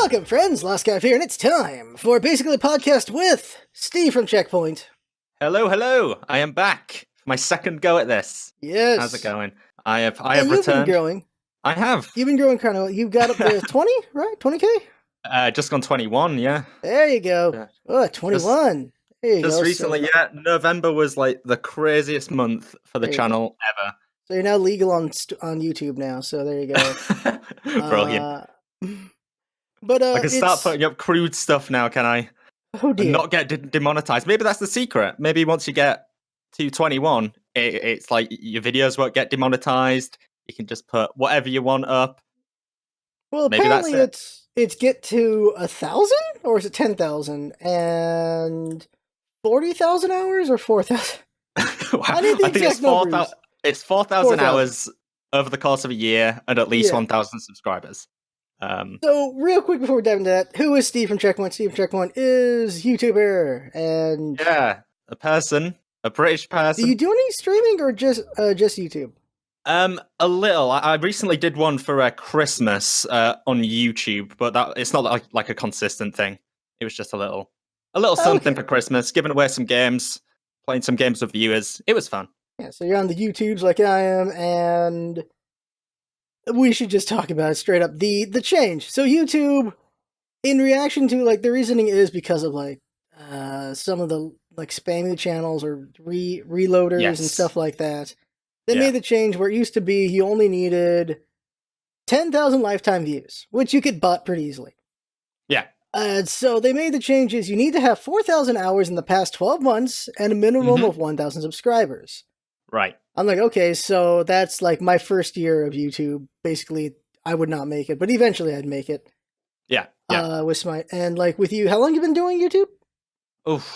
Welcome, friends. LostScarf here, and it's time for basically a podcast with Steve from Checkpoint. Hello, hello. I am back for my second go at this. Yes. How's it going? I have You've returned. Been growing. I have. You've been growing kind of. You got up to 20, right? 20K? Just gone 21, yeah. There you go. Yeah. Oh, 21. There you Just go. recently, yeah. November was like the craziest month for the channel ever. So you're now legal on YouTube now, so there you go. Brilliant. But I can start putting up crude stuff now, can I? Oh dear. And not get demonetized. Maybe that's the secret. Maybe once you get to 21, it's like your videos won't get demonetized. You can just put whatever you want up. Well, Maybe apparently it's get to 1,000, or is it 10,000 and 40,000 hours or 4,000? I need the exact numbers. It's 4,000 hours over the course of a year and at least 1,000 subscribers. So, real quick before we dive into that, who is Steve from Checkpoint? Steve from Checkpoint is YouTuber, and a British person. Do you do any streaming or just YouTube? A little. I recently did one for Christmas on YouTube, but it's not like a consistent thing. It was just a little something for Christmas, giving away some games, playing some games with viewers. It was fun. Yeah, so you're on the YouTubes like I am, and we should just talk about it straight up. The change. So YouTube, in reaction to the reasoning is because of some of the spammy channels or reloaders and stuff like that. They made the change where it used to be you only needed 10,000 lifetime views, which you could bot pretty easily. Yeah. So they made the changes. You need to have 4,000 hours in the past 12 months and a minimum of 1,000 subscribers. Right. I'm like, okay, so that's my first year of YouTube. Basically, I would not make it, but eventually I'd make it. Yeah. With you, how long have you been doing YouTube?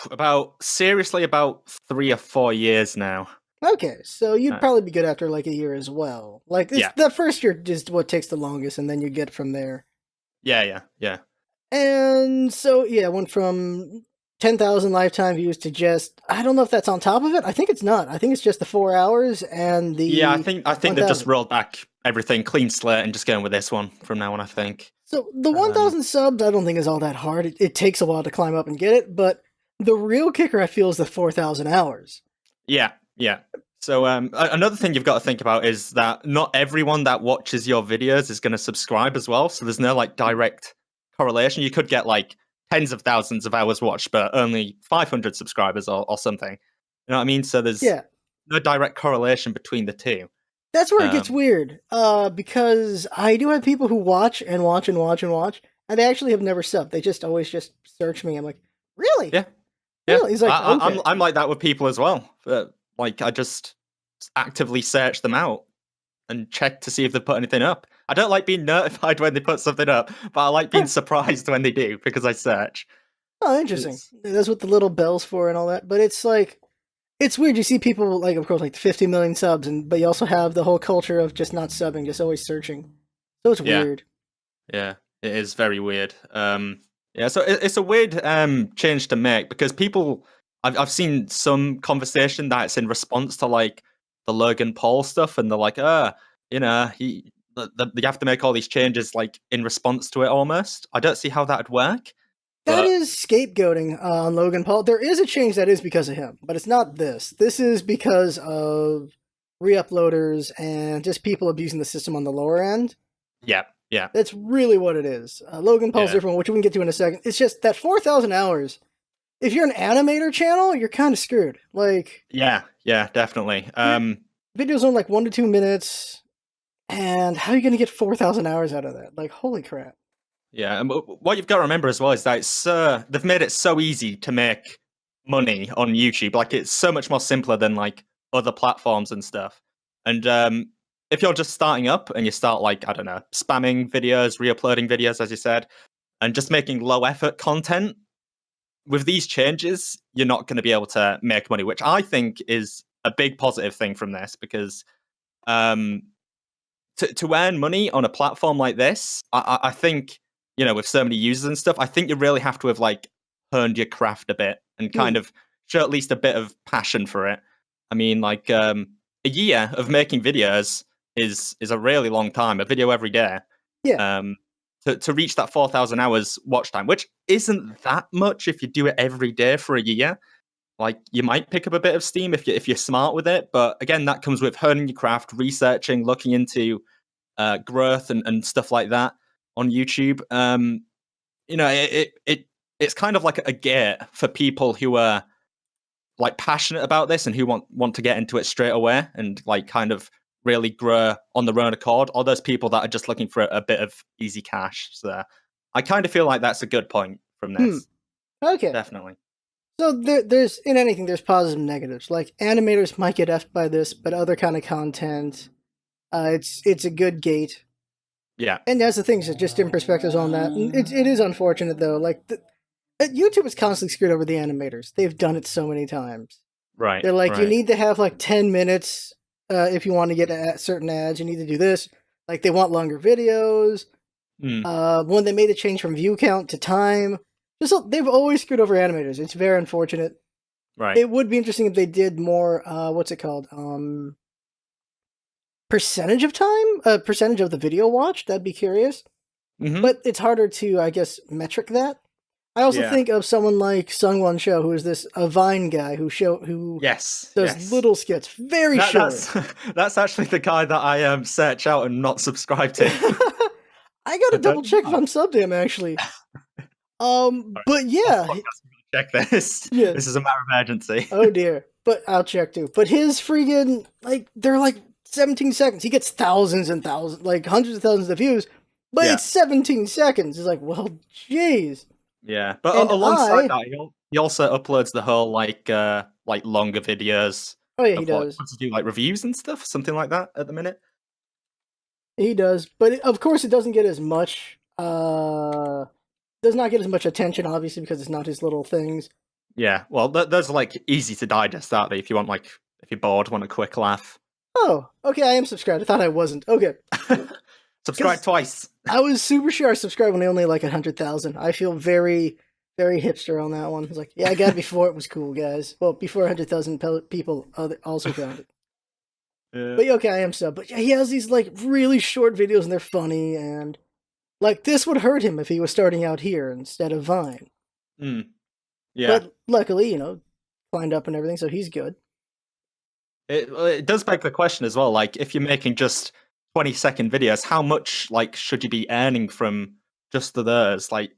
About 3 or 4 years now. Okay, so you'd probably be good after a year as well. That first year is what takes the longest, and then you get from there. Yeah. And so, it went from 10,000 lifetime views to just, I don't know if that's on top of it. I think it's not. I think it's just the 4 hours and the... Yeah, I think they've just rolled back everything, clean slate, and just going with this one from now on, I think. So the 1,000 subs, I don't think is all that hard. It takes a while to climb up and get it, but the real kicker, I feel, is the 4,000 hours. Yeah. So another thing you've got to think about is that not everyone that watches your videos is going to subscribe as well. So there's no direct correlation. You could get tens of thousands of hours watched, but only 500 subscribers or something. You know what I mean? So there's no direct correlation between the two. That's where it gets weird. Because I do have people who watch, and they actually have never subbed. They just always search me. I'm like, really? Yeah. Really? He's like, okay. I'm like that with people as well. I just actively search them out and check to see if they put anything up. I don't like being notified when they put something up, but I like being surprised when they do because I search. Oh, interesting. That's what the little bell's for and all that. But it's it's weird. You see people of course, 50 million subs, but you also have the whole culture of just not subbing, just always searching. So it's weird. Yeah, it is very weird. So it's a weird change to make because people. I've seen some conversation that it's in response to the Logan Paul stuff, and they're like, you have to make all these changes in response to it almost. I don't see how that'd work. That is scapegoating on Logan Paul. There is a change that is because of him, but it's not this. This is because of re-uploaders and just people abusing the system on the lower end. Yeah. That's really what it is. Logan Paul's different, which we can get to in a second. It's just that 4,000 hours. If you're an animator channel, you're kind of screwed. Yeah, definitely. Videos on 1 to 2 minutes, and how are you going to get 4,000 hours out of that? Holy crap. Yeah, and what you've got to remember as well is that they've made it so easy to make money on YouTube. It's so much more simpler than other platforms and stuff. And if you're just starting up and you start I don't know, spamming videos, re-uploading videos, as you said, and just making low effort content, with these changes, you're not going to be able to make money, which I think is a big positive thing from this because to earn money on a platform like this, I think, with so many users and stuff, I think you really have to have honed your craft a bit and kind of show at least a bit of passion for it. I mean, a year of making videos is a really long time, a video every day. Yeah. to reach that 4,000 hours watch time, which isn't that much if you do it every day for a year. Like, you might pick up a bit of steam if you're smart with it, but again, that comes with honing your craft, researching, looking into growth and stuff like that on YouTube. It's kind of like a gate for people who are like passionate about this and who want to get into it straight away and like kind of really grow on their own accord, or those people that are just looking for a bit of easy cash. So I kind of feel like that's a good point from this. Okay. Definitely. So there's in anything there's positives and negatives. Like animators might get effed by this, but other kind of content, it's a good gate. Yeah. And that's the thing, so just in perspectives on that. And it is unfortunate though. Like YouTube is constantly screwed over the animators. They've done it so many times. Right. They're like, right. you need to have like 10 minutes if you want to get certain ads. You need to do this. Like they want longer videos. When they made the change from view count to time, they've always screwed over animators. It's very unfortunate. Right. It would be interesting if they did more. What's it called? Percentage of time, percentage of the video watched. That'd be curious. But it's harder to, I guess, metric that. I also think of someone like Sungwon Cho, who is a Vine guy who does little skits, very short. That's actually the guy that I search out and not subscribe to. I gotta double check if I'm subbed to him actually. But yeah, check this. Yeah. This is a matter of urgency. Oh dear, but I'll check too. But his freaking they're like 17 seconds. He gets thousands and thousands, like hundreds of thousands of views, but it's 17 seconds. It's like, well, jeez. Yeah, but alongside that, he also uploads the whole like longer videos. Oh yeah, he does. To do like reviews and stuff, something like that at the minute. He does, but of course it doesn't get as much. Does not get as much attention, obviously, because it's not his little things. Yeah, well, those are like easy to digest, aren't they? If you want if you're bored, want a quick laugh. Oh, okay, I am subscribed. I thought I wasn't. Okay. Subscribe twice. I was super sure I subscribed when they only like 100,000. I feel very, very hipster on that one. I was like, yeah, I got it before it was cool, guys. Well, before 100,000 people also found it. Yeah. But yeah, okay, I am sub. But yeah, he has these like really short videos and they're funny, and like this would hurt him if he was starting out here instead of Vine. Yeah. But luckily, climbed up and everything, so he's good. It does beg the question as well, like if you're making just 20-second videos, how much like should you be earning from just those? Like,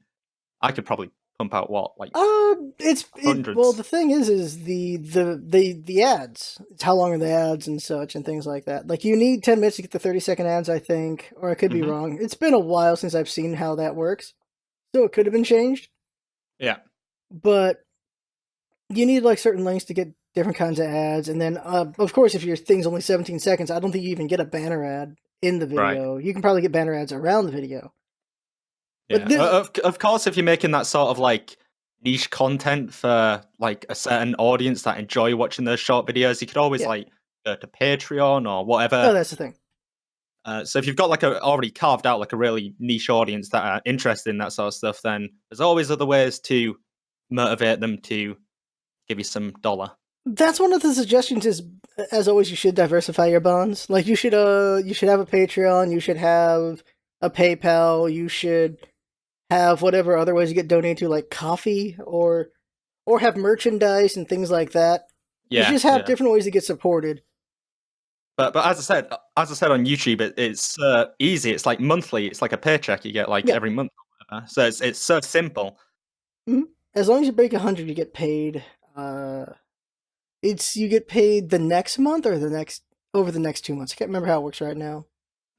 I could probably pump out what, like hundreds. Well, the thing is the ads. It's how long are the ads and such and things like that. Like you need 10 minutes to get the 30-second ads, I think, or I could be wrong. It's been a while since I've seen how that works, so it could have been changed. Yeah, but you need like certain lengths to get different kinds of ads, and then of course, if your thing's only 17 seconds, I don't think you even get a banner ad in the video. Right. You can probably get banner ads around the video. Yeah. But of course, if you're making that sort of like niche content for like a certain audience that enjoy watching those short videos, you could always like go to Patreon or whatever. Oh, that's the thing. So if you've got like already carved out like a really niche audience that are interested in that sort of stuff, then there's always other ways to motivate them to give you some dollar. That's one of the suggestions is, as always, you should diversify your bonds. Like you should have a Patreon, you should have a PayPal, you should have whatever other ways you get donated to, like coffee or have merchandise and things like that. Yeah, you just have different ways to get supported. But as I said on YouTube, it's easy. It's like monthly. It's like a paycheck you get like every month. So it's so simple. Mm-hmm. As long as you break 100, you get paid. You get paid the next month or over the next 2 months. I can't remember how it works right now.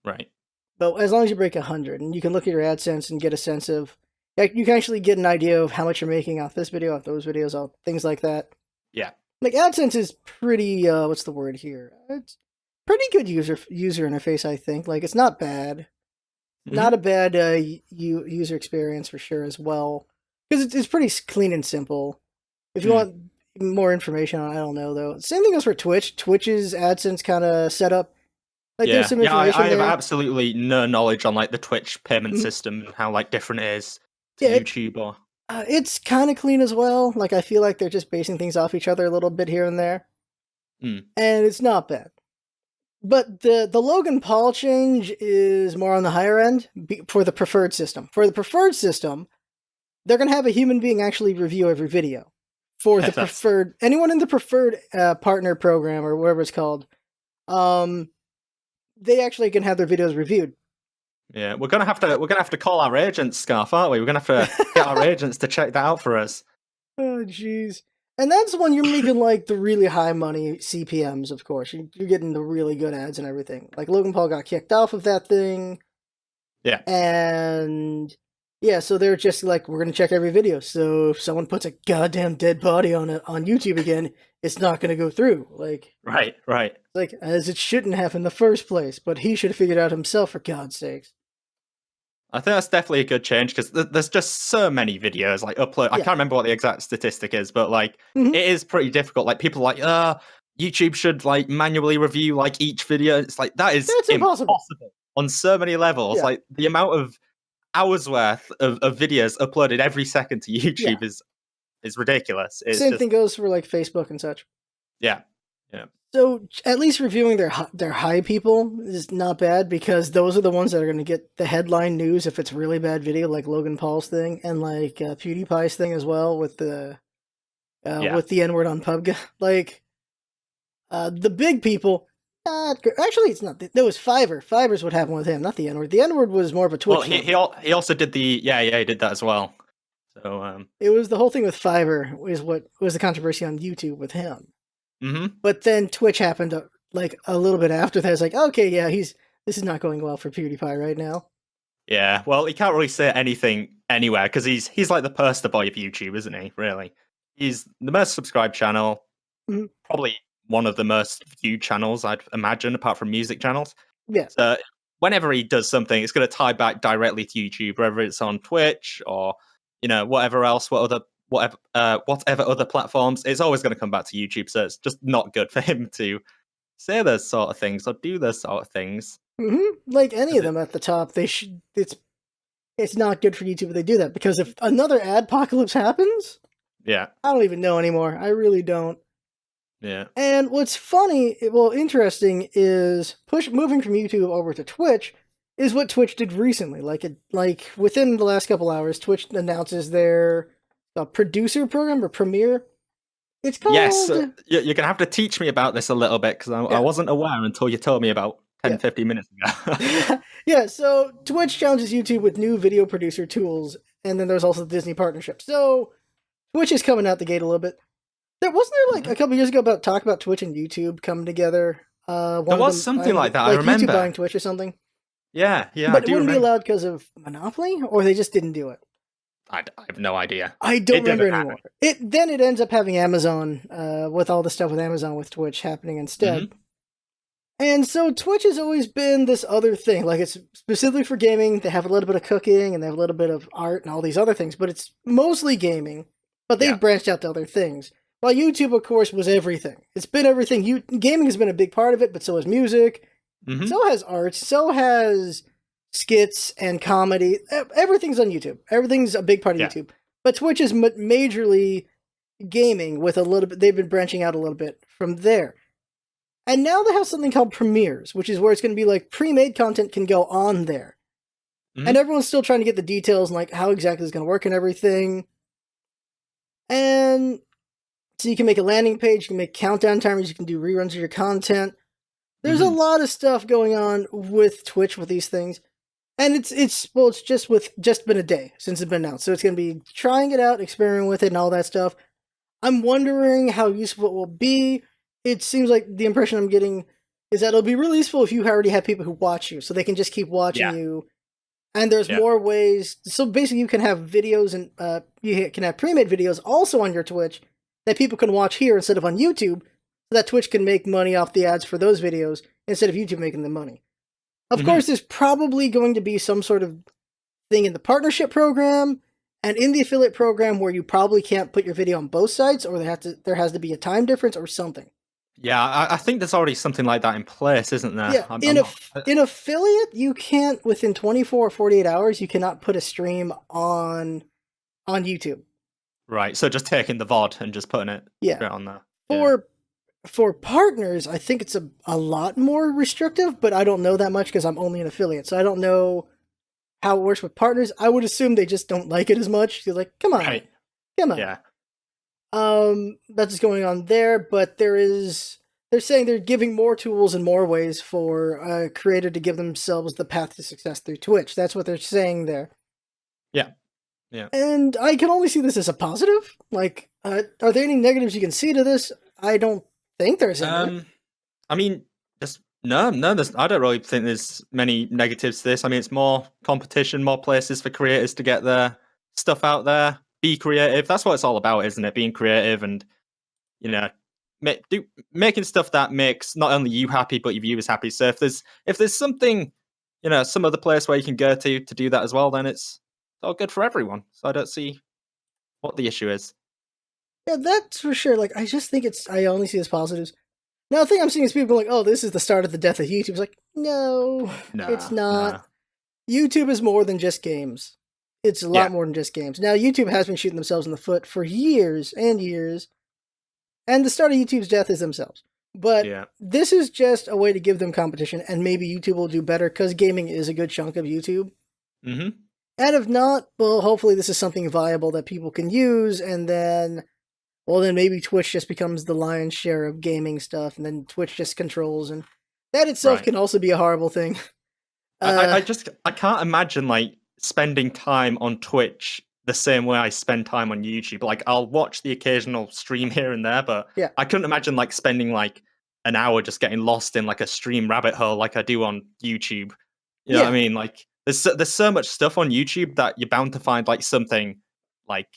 Right. But as long as you break 100, and you can look at your AdSense and get a sense of, like, you can actually get an idea of how much you're making off this video, off those videos, off things like that. Yeah. Like AdSense is pretty. What's the word here? It's pretty good user interface, I think. Like it's not bad. Mm-hmm. Not a bad user experience for sure as well, because it's pretty clean and simple. If you want more information on, I don't know though. Same thing goes for Twitch. Twitch's AdSense kind of setup. Like there's some information I have there. Absolutely no knowledge on like the Twitch payment system and how like different it is to YouTube or. It's kind of clean as well. Like I feel like they're just basing things off each other a little bit here and there, and it's not bad. But the Logan Paul change is more on the higher end for the preferred system. For the preferred system, they're going to have a human being actually review every video. For the That's preferred, anyone in the preferred partner program or whatever it's called, they actually can have their videos reviewed. yeah. We're gonna have to call our agents, Scarf, aren't we? We're gonna have to get our agents to check that out for us. Oh, jeez. And that's when you're making like the really high money CPMs, of course. You're getting the really good ads and everything. Like Logan Paul got kicked off of that thing. Yeah. And yeah, so they're just like, we're gonna check every video. So if someone puts a goddamn dead body on it on YouTube again, it's not gonna go through. Right. Like as it shouldn't have in the first place. But he should have figured it out himself, for God's sakes. I think that's definitely a good change because there's just so many videos like upload. I Yeah. can't remember what the exact statistic is, but like Mhm. it is pretty difficult. Like people are like, YouTube should like manually review like each video. It's like that is That's impossible. on so many levels. Yeah. Like the amount of hours worth of videos uploaded every second to YouTube Yeah. is ridiculous. It's Same just thing goes for like Facebook and such. yeah. So at least reviewing their high people is not bad, because those are the ones that are going to get the headline news if it's really bad video, like Logan Paul's thing and like PewDiePie's thing as well with the N-word on PUBG. Like the big people. Actually, it's not. There was Fiverr. Fiverr's what happened with him, not the N-word. The N-word was more of a Twitch. Well, he also did he did that as well. So it was the whole thing with Fiverr is what was the controversy on YouTube with him. Mm-hmm. But then Twitch happened like a little bit after that. It's like, okay, yeah, this is not going well for PewDiePie right now. Yeah, well, he can't really say anything anywhere because he's like the poster boy of YouTube, isn't he? Really, he's the most subscribed channel, probably one of the most viewed channels, I'd imagine, apart from music channels. Yeah. So whenever he does something, it's going to tie back directly to YouTube, whether it's on Twitch or whatever else, whatever other platforms. It's always going to come back to YouTube. So it's just not good for him to say those sort of things or do those sort of things. Like any of them at the top, they should. It's not good for YouTube if they do that, because if another adpocalypse happens, yeah, I don't even know anymore. I really don't. Yeah. And what's interesting is moving from YouTube over to Twitch is what Twitch did recently. Like within the last couple hours, Twitch announces their producer program or premiere. It's called. Yes, you're gonna have to teach me about this a little bit because I wasn't aware until you told me about 10-15 minutes ago. Yeah, so Twitch challenges YouTube with new video producer tools, and then there's also the Disney partnership. So Twitch is coming out the gate a little bit. There like a couple years ago about talk about Twitch and YouTube coming together. There was something like that. I remember YouTube buying Twitch or something. Yeah, but it wouldn't be allowed because of monopoly, or they just didn't do it. I have no idea. I don't remember anymore. It ends up having Amazon with all the stuff with Amazon with Twitch happening instead. And so Twitch has always been this other thing. Like, it's specifically for gaming. They have a little bit of cooking and they have a little bit of art and all these other things, but it's mostly gaming. But they've branched out to other things. While YouTube, of course, was everything. It's been everything. Gaming has been a big part of it, but so has music. So has art. So has skits and comedy. Everything's on YouTube. Everything's a big part of YouTube. But Twitch is majorly gaming with a little bit. They've been branching out a little bit from there. And now they have something called premieres, which is where it's going to be like pre-made content can go on there. And everyone's still trying to get the details and like how exactly it's going to work and everything. And so you can make a landing page, you can make countdown timers, you can do reruns of your content. There's a lot of stuff going on with Twitch with these things. And it's just been a day since it's been announced. So it's going to be trying it out, experimenting with it and all that stuff. I'm wondering how useful it will be. It seems like the impression I'm getting is that it'll be really useful if you already have people who watch you, so they can just keep watching you. And there's more ways. So basically, you can have videos and you can have pre-made videos also on your Twitch that people can watch here instead of on YouTube, so that Twitch can make money off the ads for those videos instead of YouTube making the money. Of course, there's probably going to be some sort of thing in the partnership program and in the affiliate program where you probably can't put your video on both sites, or there has to be a time difference or something. Yeah, I think there's already something like that in place, isn't there? Yeah, in affiliate, you can't, within 24 or 48 hours, you cannot put a stream on YouTube. Right, so just taking the VOD and just putting it straight on there. For partners, I think it's a lot more restrictive, but I don't know that much because I'm only an affiliate, so I don't know how it works with partners. I would assume they just don't like it as much. You're like, come on, Right. come on. Yeah. That's what's going on there, but they're saying they're giving more tools and more ways for a creator to give themselves the path to success through Twitch. That's what they're saying there. Yeah. Yeah. And I can only see this as a positive. Like, are there any negatives you can see to this? I don't think there's any. I mean, just no. I don't really think there's many negatives to this. I mean, it's more competition, more places for creators to get their stuff out there. Be creative. That's what it's all about, isn't it? Being creative and you know, making stuff that makes not only you happy but your viewers happy. So if there's something, some other place where you can go to do that as well, then it's all good for everyone. So I don't see what the issue is. Yeah, that's for sure. Like, I just think I only see as positives. Now, the thing I'm seeing is people going, oh, this is the start of the death of YouTube. It's like, no, it's Nah, not. nah. YouTube is more than just games. It's a Yeah. lot more than just games. Now, YouTube has been shooting themselves in the foot for years and years, and the start of YouTube's death is themselves. But Yeah. this is just a way to give them competition, and maybe YouTube will do better because gaming is a good chunk of YouTube. Mm-hmm. And if not, well, hopefully this is something viable that people can use, and then, well, then maybe Twitch just becomes the lion's share of gaming stuff, and then Twitch just controls, and that itself Right. can also be a horrible thing. I can't imagine like spending time on Twitch the same way I spend time on YouTube. Like I'll watch the occasional stream here and there, but Yeah. I couldn't imagine like spending like an hour just getting lost in like a stream rabbit hole like I do on YouTube. You know what I Yeah. mean? Like there's so much stuff on YouTube that you're bound to find like something like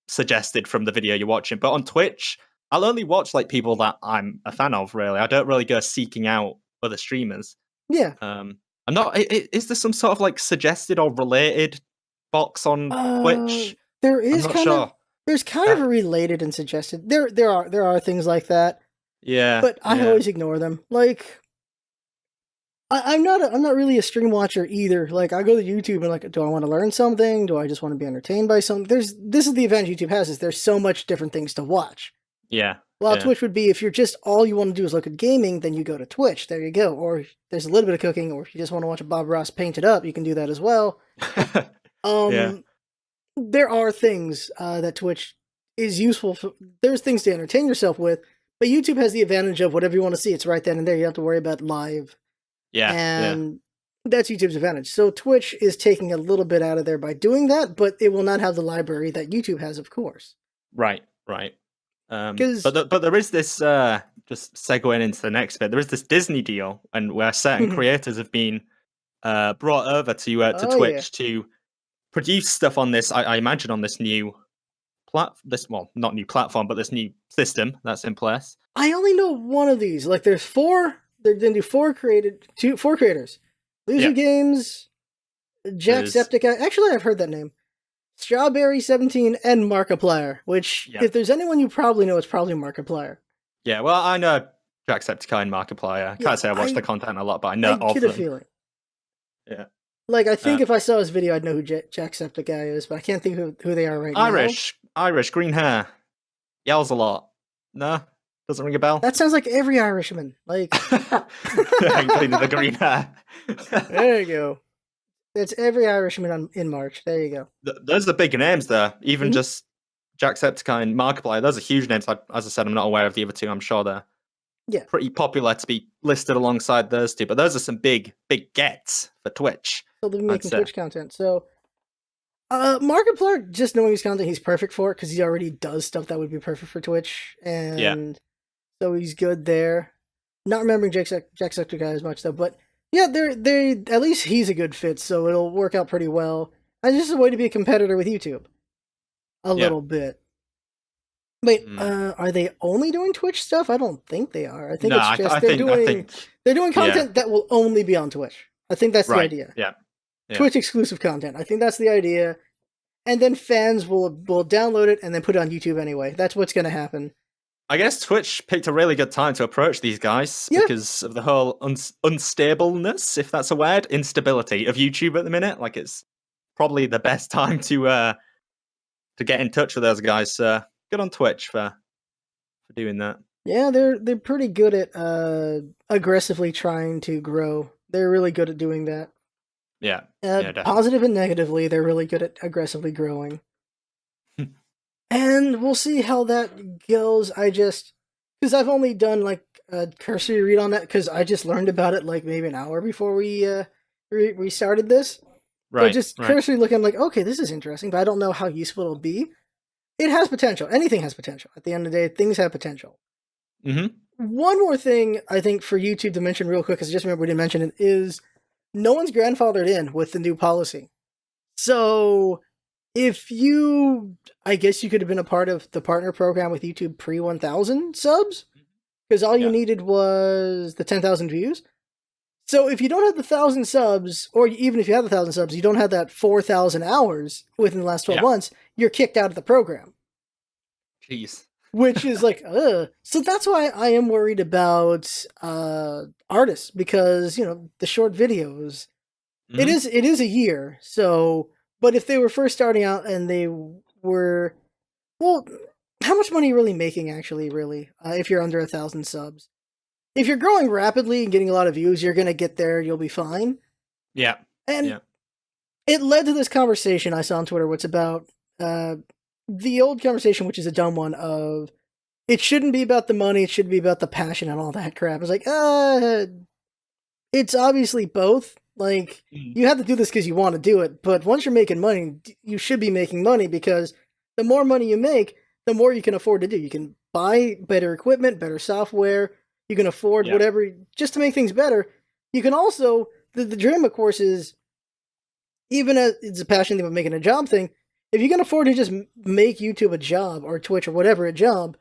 suggested from the video you're watching. But on Twitch, I'll only watch like people that I'm a fan of. Really, I don't really go seeking out other streamers. Yeah. I'm not. Is there some sort of like suggested or related box on Uh, Twitch? there I'm is not kind of sure. there's kind of That a related and suggested. There are things like that, yeah, but I yeah, always ignore them. Like I'm not really a stream watcher either. Like I go to YouTube and like, do I want to learn something? Do I just want to be entertained by something? This is the advantage YouTube has is there's so much different things to watch. yeah, While yeah, Twitch would be if you're just all you want to do is look at gaming, then you go to Twitch. There you go. Or there's a little bit of cooking, or if you just want to watch a Bob Ross paint it up, you can do that as well. yeah. Um, there are things that Twitch is useful for. There's things to entertain yourself with, but YouTube has the advantage of whatever you want to see. It's right then and there. You don't have to worry about live, Yeah, yeah. and that's YouTube's advantage. So Twitch is taking a little bit out of there by doing that, but it will not have the library that YouTube has, of course. Right, right. Because But there is this just segueing into the next bit. There is this Disney deal, and where certain creators have been brought over to oh yeah, Twitch to produce stuff on this. I imagine on this new not new platform, but this new system that's in place. I only know one of these. Like there's four. They're gonna do four creators. Loser Yeah. Games, There's Jacksepticeye. Actually, I've heard that name. Strawberry17 and Markiplier, which, Yeah. if there's anyone you probably know, it's probably Markiplier. Yeah, well, I know Jacksepticeye and Markiplier. I Yeah, can't say I watch the content a lot, but I know I of get a them. feeling. Yeah. Like, I think Uh, if I saw his video, I'd know who Jacksepticeye is, but I can't think who they are right now. Irish, green hair, yells a lot. No, doesn't ring a bell. That sounds like every Irishman. Like, Including the green hair. there you go. It's every Irishman in March. There you go. Those are the big names there. Even Mhm. just Jacksepticeye and Markiplier, those are huge names. As I said, I'm not aware of the other two. I'm sure they're pretty popular to be listed alongside those two. But those are some big gets for Twitch. So they'll be making Twitch content. So, Markiplier, just knowing his content, he's perfect for it because he already does stuff that would be perfect for Twitch, and so he's good there. Not remembering Jacksepticeye as much though, but yeah, they at least he's a good fit, so it'll work out pretty well. And it's just a way to be a competitor with YouTube, a little bit. Wait, are they only doing Twitch stuff? I don't think they are. I think No, it's just I they're think doing content that will only be on Twitch. I think that's the idea. Yeah. Twitch exclusive content. I think that's the idea. And then fans will download it and then put it on YouTube anyway. That's what's going to happen. I guess Twitch picked a really good time to approach these guys because of the whole unstableness, if that's a word, instability of YouTube at the minute. Like it's probably the best time to get in touch with those guys. So good on Twitch for doing that. Yeah, they're pretty good at aggressively trying to grow. They're really good at doing that. Yeah, yeah, definitely. Positive and negatively, they're really good at aggressively growing. And we'll see how that goes. I just because I've only done like a cursory read on that because I just learned about it like maybe an hour before we started this. So Right, just right. cursory looking, I'm like, okay, this is interesting, but I don't know how useful it'll be. It has potential. Anything has potential. At the end of the day, things have potential. Hmm. One more thing I think for YouTube to mention real quick, because I just remember we didn't mention it, is no one's grandfathered in with the new policy. So if you, I guess you could have been a part of the partner program with YouTube pre 1,000 subs, because all you Yeah, needed was the 10,000 views. So if you don't have the 1,000 subs, or even if you have the 1,000 subs, you don't have that 4,000 hours within the last 12 yeah. months, you're kicked out of the program. Jeez. Which is like, ugh. So that's why I am worried about artists because the short videos. Hmm. It is a year. So, but if they were first starting out and they were well, how much money are you really making actually? Really, if you're under 1,000 subs, if you're growing rapidly and getting a lot of views, you're gonna get there. You'll be fine. Yeah, And yeah, it led to this conversation I saw on Twitter, what's about uh, the old conversation, which is a dumb one of it shouldn't be about the money, it should be about the passion and all that crap. It's like, it's obviously both. Like, mm, you have to do this because you want to do it, but once you're making money, you should be making money because the more money you make, the more you can afford to do. You can buy better equipment, better software, you can afford yeah, whatever just to make things better. You can also, the dream, of course, is even as it's a passion thing of making a job thing, if you can afford to just make YouTube a job or Twitch or whatever a job,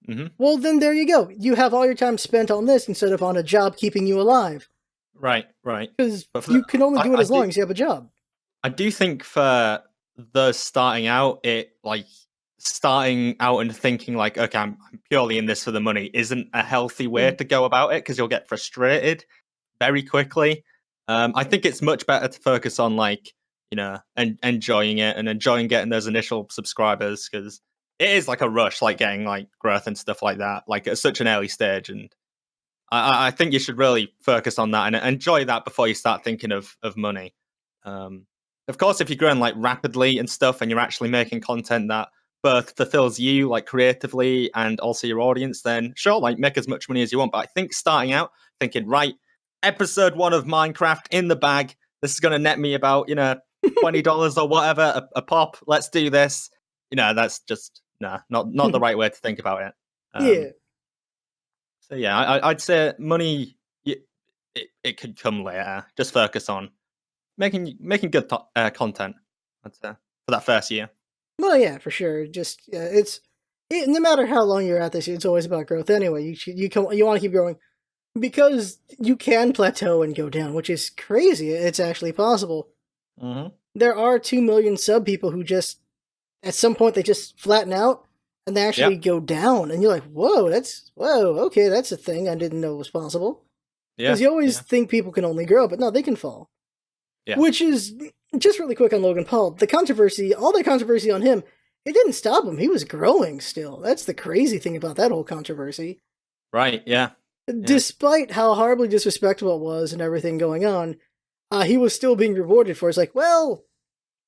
hmm, well, then there you go. You have all your time spent on this instead of on a job keeping you alive. right, right. Because But for the, you can only do it I as do, long as you have a job. I do think for the starting out, it like starting out and thinking like, okay, I'm purely in this for the money, isn't a healthy way Mm. to go about it because you'll get frustrated very quickly. I think it's much better to focus on like enjoying it and enjoying getting those initial subscribers because it is like a rush, like getting like growth and stuff like that, like at such an early stage. And I think you should really focus on that and enjoy that before you start thinking of money. Um, of course, if you're growing like rapidly and stuff, and you're actually making content that both fulfills you like creatively and also your audience, then sure, like make as much money as you want. But I think starting out thinking, right, episode 1 of Minecraft in the bag, this is going to net me about $20 or whatever a pop. Let's do this. That's just not the right way to think about it. Yeah. So yeah, I'd say money. It could come later. Just focus on making good content. That's for that first year. Well, yeah, for sure. Just no matter how long you're at this, it's always about growth. Anyway, you want to keep growing because you can plateau and go down, which is crazy. It's actually possible. Hmm. There are 2 million sub people who just at some point they just flatten out and they actually Yep. go down, and you're like, whoa, okay, that's a thing I didn't know was possible. Because Yeah. you always Yeah. think people can only grow, but no, they can fall. Yeah. Which is just really quick on Logan Paul. The controversy, all the controversy on him, it didn't stop him. He was growing still. That's the crazy thing about that whole controversy. Right. Yeah. Yeah. Despite how horribly disrespectful it was and everything going on, he was still being rewarded for it. It's like, well,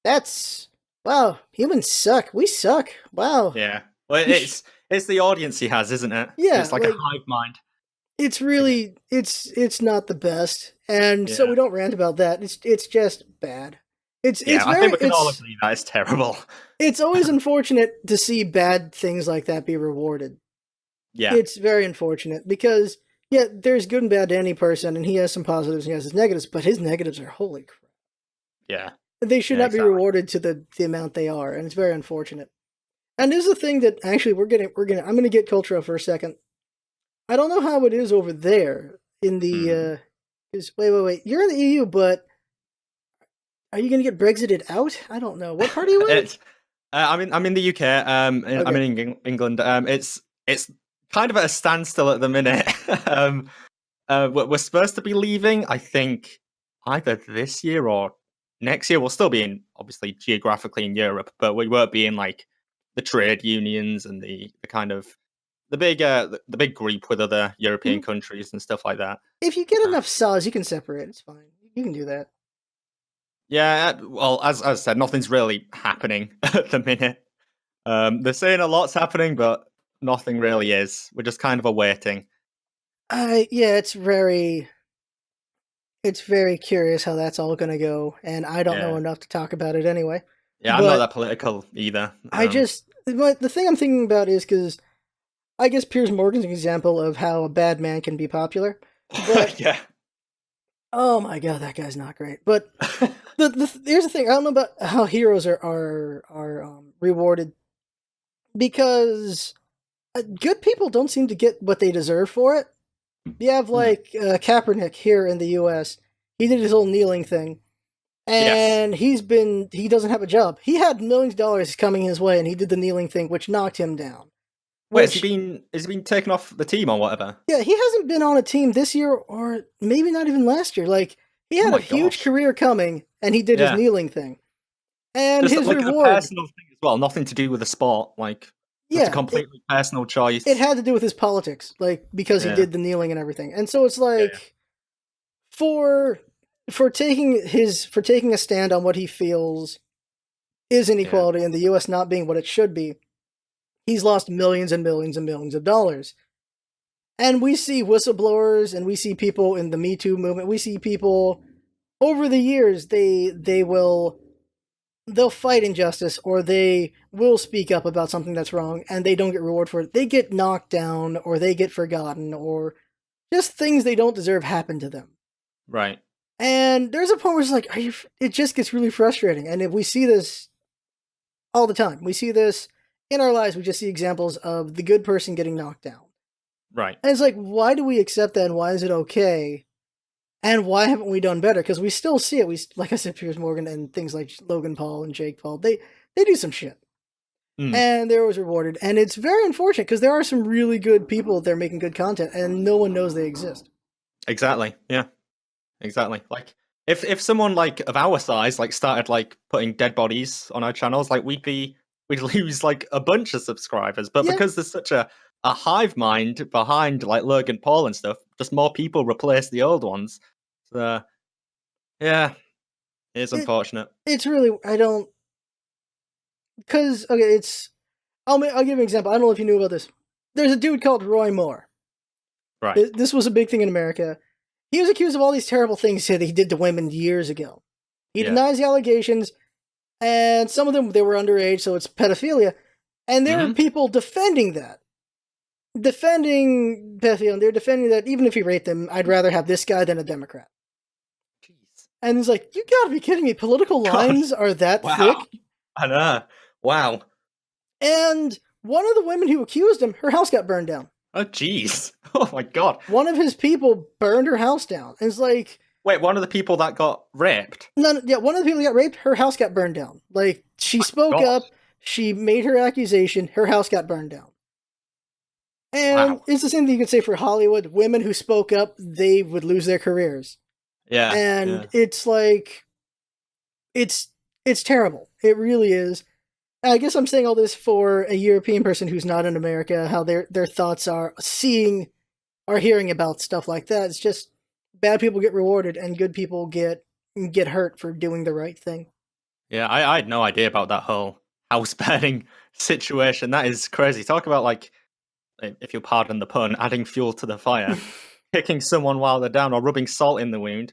that's wow. Humans suck. We suck. Wow. Yeah. Well, it's the audience he has, isn't it? Yeah, It's like a like hive mind. it's I guess. really it's not the best, and so Yeah. we don't rant about that. It's just bad. Yeah. I think we can all agree that it's terrible. It's always unfortunate to see bad things like that be rewarded. Yeah. It's very unfortunate because yeah, there's good and bad to any person, and he has some positives and he has his negatives, but his negatives are holy crap. Yeah. They should Yeah. not be Exactly. rewarded to the amount they are, and it's very unfortunate. And this is a thing that actually I'm gonna get cultural for a second. I don't know how it is over there in the Hmm. wait, you're in the EU, but are you gonna get Brexited out? I don't know. What part are you in? It's I'm in the UK. I'm Okay. in England. It's kind of at a standstill at the minute. We're supposed to be leaving. I think either this year or next year. We'll still be in obviously geographically in Europe, but we won't be in like the trade unions and the kind of the big group with other European Mhm. countries and stuff like that. If you get Uh, enough saws, you can separate. It's fine. You can do that. yeah, well, as I said, nothing's really happening at the minute. They're saying a lot's happening, but nothing really is. We're just kind of awaiting. Yeah, it's very curious how that's all gonna go, and I don't know Yeah, enough to talk about it anyway. yeah, I'm not But that political either. but the thing I'm thinking about is because I guess Piers Morgan's an example of how a bad man can be popular. But Yeah. oh my god, that guy's not great. But here's the thing: I don't know about how heroes are rewarded because good people don't seem to get what they deserve for it. You have Hmm. like Kaepernick here in the U.S. He did his whole kneeling thing, Yes. and he doesn't have a job. He had millions of dollars coming his way, and he did the kneeling thing, which knocked him down. Wait, Which has he been taken off the team or whatever? yeah, he hasn't been on a team this year or maybe not even last year. Like he Oh had a my huge gosh. career coming, and he did his Yeah. kneeling thing, and Just his like a reward, personal thing as well, nothing to do with the sport. Like just a yeah, completely personal it choice. had to do with his politics, like because he Yeah. did the kneeling and everything. And so it's Yeah. like for for taking a stand on what he feels is Yeah. inequality in the US not being what it should be. He's lost millions and millions and millions of dollars. And we see whistleblowers and we see people in the Me Too movement. We see people over the years they'll fight injustice or they will speak up about something that's wrong and they don't get reward for it. They get knocked down or they get forgotten or just things they don't deserve happen to them. Right. And there's a point where it's like, it just gets really frustrating. And if we see this all the time, we see this in our lives, we just see examples of the good person getting knocked down. Right. And it's like, why do we accept that and why is it okay? And why haven't we done better? Because we still see it. Like I said, Piers Morgan and things like Logan Paul and Jake Paul, they do some shit. Mm. And they're always rewarded. And it's very unfortunate because there are some really good people there making good content and no one knows they exist. Exactly. Yeah. Exactly. Like if someone like of our size like started like putting dead bodies on our channels, like we'd lose like a bunch of subscribers. But Yeah, because there's such a hive mind behind like Logan Paul and stuff, just more people replace the old ones. So yeah, it's it unfortunate. it's really I don't because okay, I'll give you an example. I don't know if you knew about this. There's a dude called Roy Moore. Right. This was a big thing in America. He was accused of all these terrible things that he did to women years ago. He Yeah. denies the allegations, and some of them they were underage, so it's pedophilia. And there are Mm-hmm. people defending that, defending pedophilia. And they're defending that even if he raped them, I'd rather have this guy than a Democrat. Jeez. And it's like, you gotta be kidding me! Political God. lines are that Wow. thick. I know. Wow. And one of the women who accused him, her house got burned down. Oh jeez. Oh my god. One of his people burned her house down. And it's like, Wait, one of the people that got raped. none. Yeah, one of the people who got raped, her house got burned down. Like she spoke God. up, she made her accusation, her house got burned down. And Wow. it's the same thing you could say for Hollywood. Women who spoke up, they would lose their careers. Yeah. And Yeah. it's like it's it's terrible. It really is. I guess I'm saying all this for a European person who's not in America, how their thoughts are seeing or hearing about stuff like that. It's just bad people get rewarded and good people get hurt for doing the right thing. Yeah, I had no idea about that whole house burning situation. That is crazy. Talk about like, if you'll pardon the pun, adding fuel to the fire, kicking someone while they're down, or rubbing salt in the wound.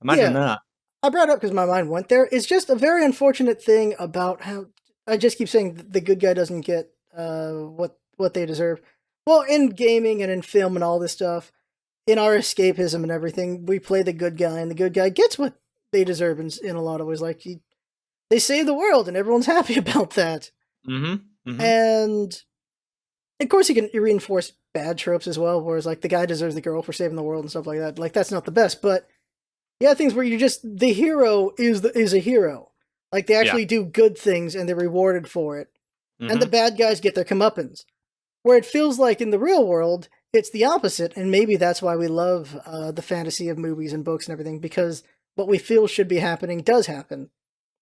Imagine Yeah, that. I brought it up because my mind went there. It's just a very unfortunate thing about how I just keep saying the good guy doesn't get what they deserve. Well, in gaming and in film and all this stuff, in our escapism and everything, we play the good guy, and the good guy gets what they deserve in a lot of ways. Like they save the world, and everyone's happy about that. Mm-hmm. Mm-hmm. And of course, you can reinforce bad tropes as well, whereas like the guy deserves the girl for saving the world and stuff like that. Like that's not the best, but yeah, things where you just the hero is a hero. Like they Yeah. actually do good things and they're rewarded for it, and the Mm-hmm. bad guys get their comeuppance. Where it feels like in the real world, it's the opposite, and maybe that's why we love the fantasy of movies and books and everything because what we feel should be happening does happen,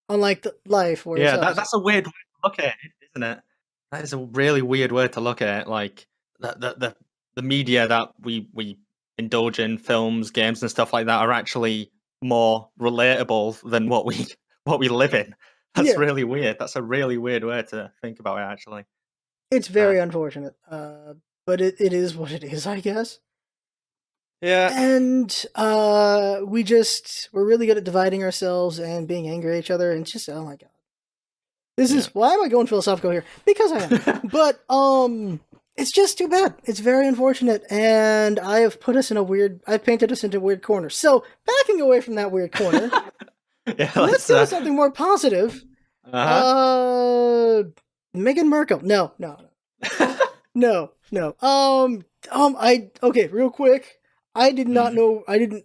unlike life where it's Yeah, opposite. that's a weird way to look at it, isn't it? That is a really weird way to look at it. Like the media that we indulge in, films, games, and stuff like that, are actually more relatable than what we live in. That's Yeah, really weird. That's a really weird way to think about it, actually. it's Uh, very unfortunate. But it is what it is, I guess. yeah, And we're really good at dividing ourselves and being angry at each other, and it's just, oh my god. This yeah. is why am I going philosophical here? Because I am. But it's just too bad. It's very unfortunate, and I've painted us into a weird corner. So backing away from that weird corner, Yeah, let's let's. go to something more positive. Uh-huh. Meghan Markle. No. I okay. Real quick, I did not Mhm. know. I didn't.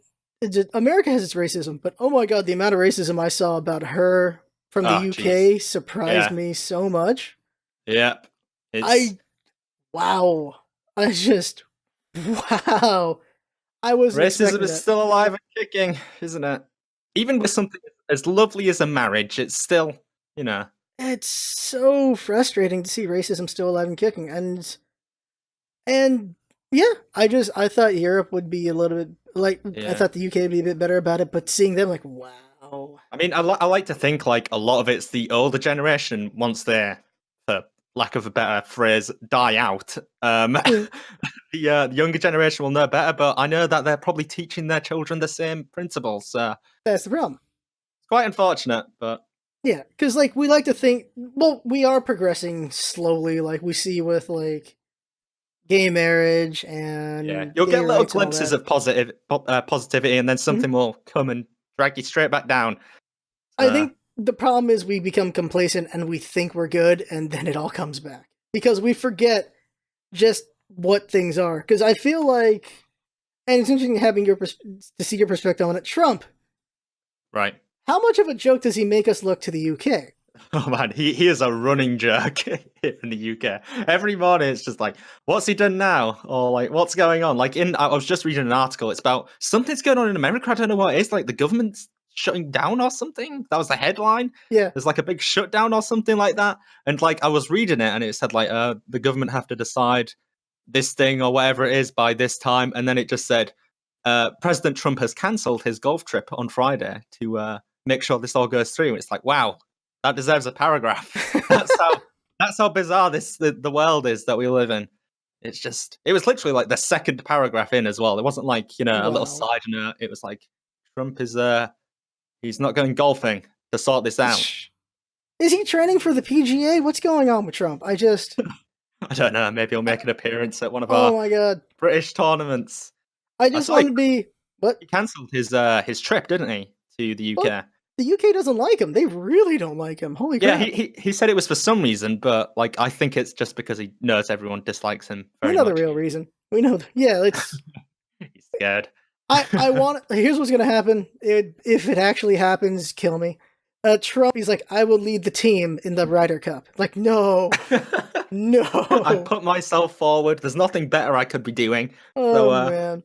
America has its racism, but oh my god, the amount of racism I saw about her from the Oh, jeez. UK surprised Yeah. me so much. Yep. It's I wow. I just wow. I wasn't racism expecting is that. still alive and kicking, isn't it? Even with something as lovely as a marriage, it's still, you know. It's so frustrating to see racism still alive and kicking, and yeah, I thought Europe would be a little bit like I Yeah. thought the UK would be a bit better about it, but seeing them like wow. I mean, I like to think like a lot of it's the older generation once they're, for lack of a better phrase, die out. The younger generation will know better, but I know that they're probably teaching their children the same principles. So That's the problem. it's quite unfortunate, but Yeah, because like we like to think, well, we are progressing slowly, like we see with like gay marriage yeah, and you'll gay get little rights and all glimpses that. of positivity, and then Mhm. something will come and drag you straight back down. I So think the problem is we become complacent and we think we're good, and then it all comes back because we forget just what things are. Because I feel like, and it's interesting having to see your perspective on it. Trump, right. how much of a joke does he make us look to the UK? Oh man, he is a running jerk here in the UK. Every morning it's just like, what's he done now? Or like, what's going on? Like I was just reading an article, it's about something's going on in America. I don't know what it is, like the government's shutting down or something. That was the headline. Yeah, There's like a big shutdown or something like that. And like I was reading it and it said like the government have to decide this thing or whatever it is by this time. And then it just said President Trump has cancelled his golf trip on Friday to make sure this all goes through. It's like, wow, that deserves a paragraph. That's how bizarre the world is that we live in. It was literally like the second paragraph in as well. It wasn't like, a little wow. side note. It was like Trump is he's not going golfing to sort this out. Is he training for the PGA? What's going on with Trump? I don't know, maybe he'll make an appearance at one of Oh our my god. British tournaments. I I just saw want to be what? he cancelled his trip, didn't he, to the Well, UK? the UK doesn't like him. They really don't like him. Holy Yeah, crap. he said it was for some reason, but like I think it's just because he knows everyone dislikes him We very know the much. real reason. We know. Yeah, it's. He's scared. I want. Here's what's gonna happen. If it actually happens, kill me. Trump. He's like, I will lead the team in the Ryder Cup. Like, no, I no. put myself forward. There's nothing better I could be doing. So Oh man.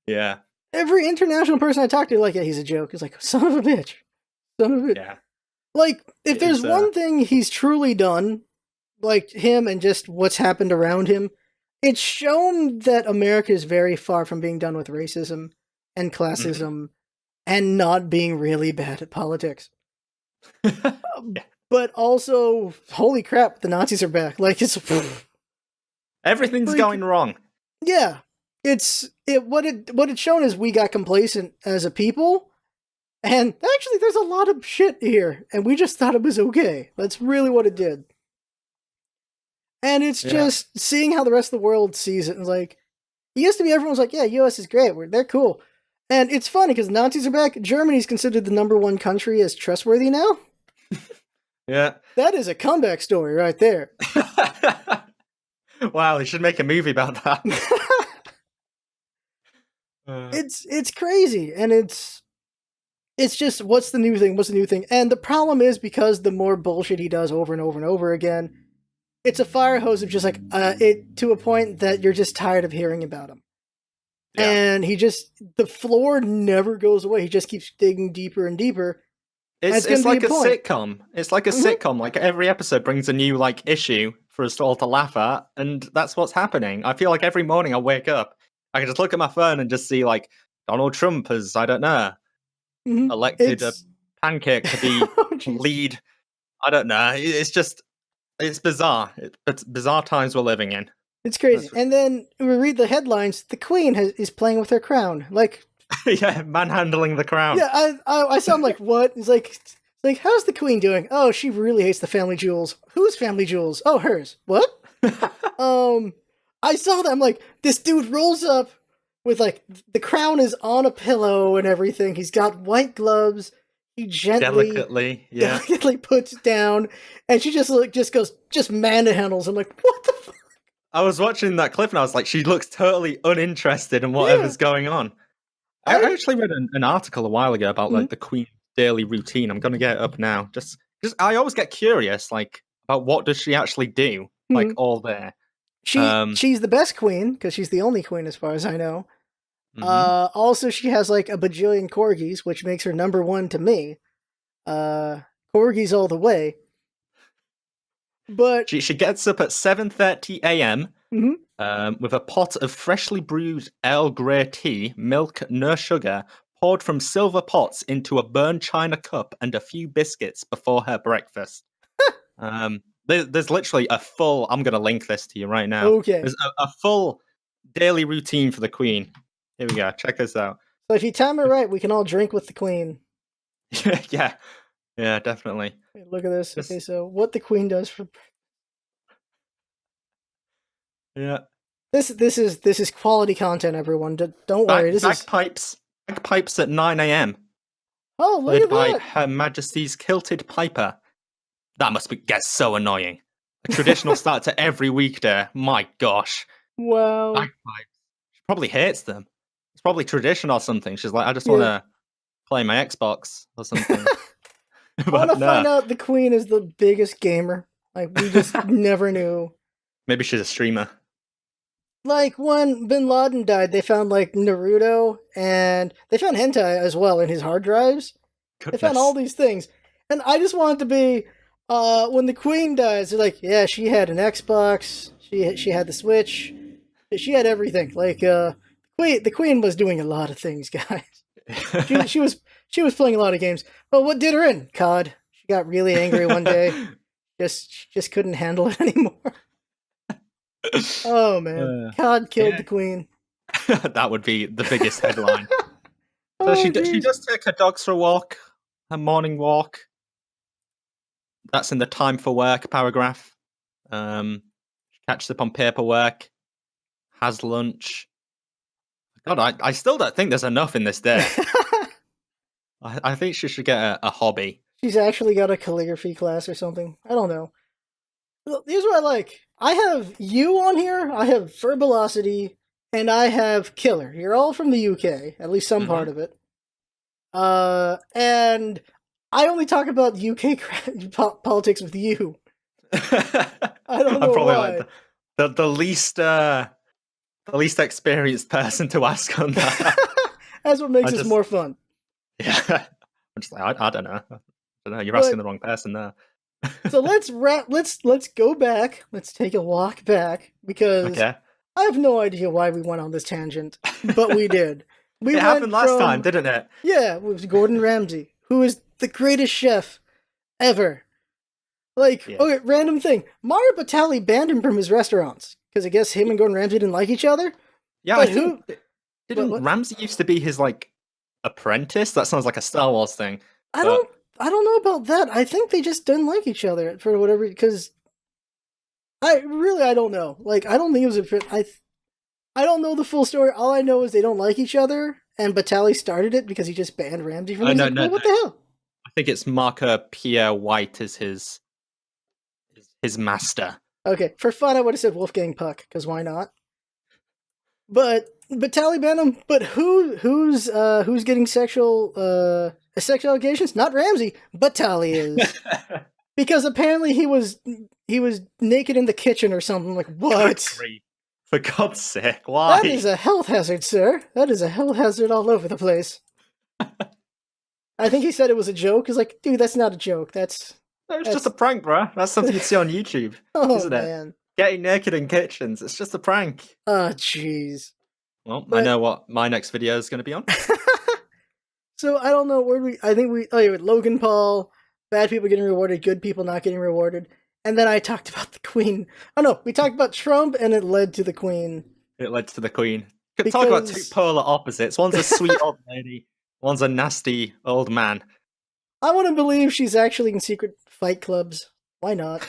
yeah, Every international person I talk to, like, yeah, he's a joke. He's like, son of a bitch, son of a bitch. yeah. Like, if It there's is one thing he's truly done, like him and just what's happened around him, it's shown that America is very far from being done with racism and mhm. classism and not being really bad at politics. Yeah. But also, holy crap, the Nazis are back. Like it's Everything's like going wrong. yeah, what it's shown is we got complacent as a people. And actually, there's a lot of shit here, and we just thought it was okay. That's really what it did. And it's Yeah. just seeing how the rest of the world sees it. And like, it used to be everyone's like, yeah, US is great. They're cool. And it's funny because Nazis are back. Germany's considered the number one country as trustworthy now. Yeah. That is a comeback story right there. Wow, they should make a movie about that. It's crazy, and it's just what's the new thing? What's the new thing? And the problem is because the more bullshit he does over and over and over again, it's a fire hose of just like it to a point that you're just tired of hearing about him. Yeah. And the floor never goes away. He just keeps digging deeper and deeper. It's gonna be like a a point. sitcom. It's like a Mhm. sitcom. Like every episode brings a new like issue for us all to laugh at, and that's what's happening. I feel like every morning I wake up, I can just look at my phone and just see like Donald Trump has, I don't know, elected a It's pancake to be oh jeez. lead. I don't know. It's bizarre. It's bizarre times we're living in. It's crazy. That's for And then we read the headlines. The Queen is playing with her crown. Like, yeah, manhandling the crown. yeah, I sound like what? It's like how's the Queen doing? Oh, she really hates the family jewels. Whose family jewels? Oh, hers. What? I saw that. I'm like, this dude rolls up with like the crown is on a pillow and everything. He's got white gloves. He Delicately, yeah. delicately puts it down, and she just goes just manhandles. I'm like, what the fuck? I was watching that clip and I was like, she looks totally uninterested in whatever's going on. I actually read an article a while ago about like the Queen's daily routine. I'm gonna get it up now. Just I always get curious, like about what does she actually do, like all there. She's the best queen because she's the only queen as far as I know. Mhm. Also, she has like a bajillion corgis, which makes her number one to me. Corgis all the way. But She gets up at 7:30 a.m. mhm. With a pot of freshly brewed Earl Grey tea, milk, no sugar, poured from silver pots into a burned china cup, and a few biscuits before her breakfast. There's literally a full. I'm going to link this to you right now. Okay. There's a full daily routine for the Queen. Here we go. Check this out. So if you time it right, we can all drink with the queen. yeah, definitely. Wait, look at this. Just- Okay, so what the queen does for yeah. this is quality content, everyone. Don't worry. This is Bagpipes at 9 a.m. oh look Played at by that. Her Majesty's Kilted Piper. That must get so annoying. A traditional start to every weekday. My gosh. Wow. Bagpipes. She probably hates them. It's probably tradition or something. She's like, I just Yeah. want to play my Xbox or something. I want to no. find out the queen is the biggest gamer. Like we just never knew. Maybe she's a streamer. Like when Bin Laden died, they found like Naruto and they found hentai as well in his hard drives. Goodness. They found all these things, and I just want it to be when the queen dies. They're like, yeah, she had an Xbox, she had the Switch, she had everything. Like the queen was doing a lot of things, guys. She was playing a lot of games. But what did her in? COD. She got really angry one day. Just couldn't handle it anymore. Oh man, COD killed the queen. That would be the biggest headline. So Oh, she geez. does take her dogs for a walk, her morning walk. That's in the time for work paragraph. She catches up on paperwork, has lunch. God, I still don't think there's enough in this day. I think she should get a hobby. She's actually got a calligraphy class or something. I don't know. Well, here's what I like. I have you on here, I have Verbalocity, and I have Killer. You're all from the UK, at least some part of it. And I only talk about UK politics with you. I don't know I'm probably why. like the least experienced person to ask on that. That's what makes this more fun. Yeah, I'm just like I don't know. You're asking the wrong person there. So let's go back. Let's take a walk back because I have no idea why we went on this tangent, but we did. It happened last time, didn't it? Yeah, it was Gordon Ramsay, who is the greatest chef ever. Like, okay, random thing. Mario Batali banned him from his restaurants because I guess him and Gordon Ramsay didn't like each other. Yeah, but I think didn't Ramsay used to be his like apprentice? That sounds like a Star Wars thing. I don't know about that. I think they just didn't like each other for whatever, because I don't know. Like, I don't think it was I don't know the full story. All I know is they don't like each other, and Batali started it because he just banned Ramsay from it. No, what the hell? I think it's Marco Pierre White is his master. Okay, for fun, I would have said Wolfgang Puck, because why not? But Batali banned him. But who's getting sexual allegations? Not Ramsay. Batali is. Because apparently he was naked in the kitchen or something. Like, what? For God's sake, why? That is a health hazard, sir. That is a health hazard all over the place. I think he said it was a joke. He's like, dude, that's not a joke. That's It's just a prank, bro. That's something you'd see on YouTube, Oh isn't it? man. Getting naked in kitchens. It's just a prank. Oh jeez. Well, I But know what my next video is going to be on. so I don't know where we. I think we. Oh, yeah, with Logan Paul, bad people getting rewarded, good people not getting rewarded, and then I talked about the Queen. Oh no, we talked about Trump, and it led to the Queen It led to the Queen. Could talk about two because polar opposites. One's a sweet old lady. One's a nasty old man. I want to believe she's actually in secret fight clubs. Why not?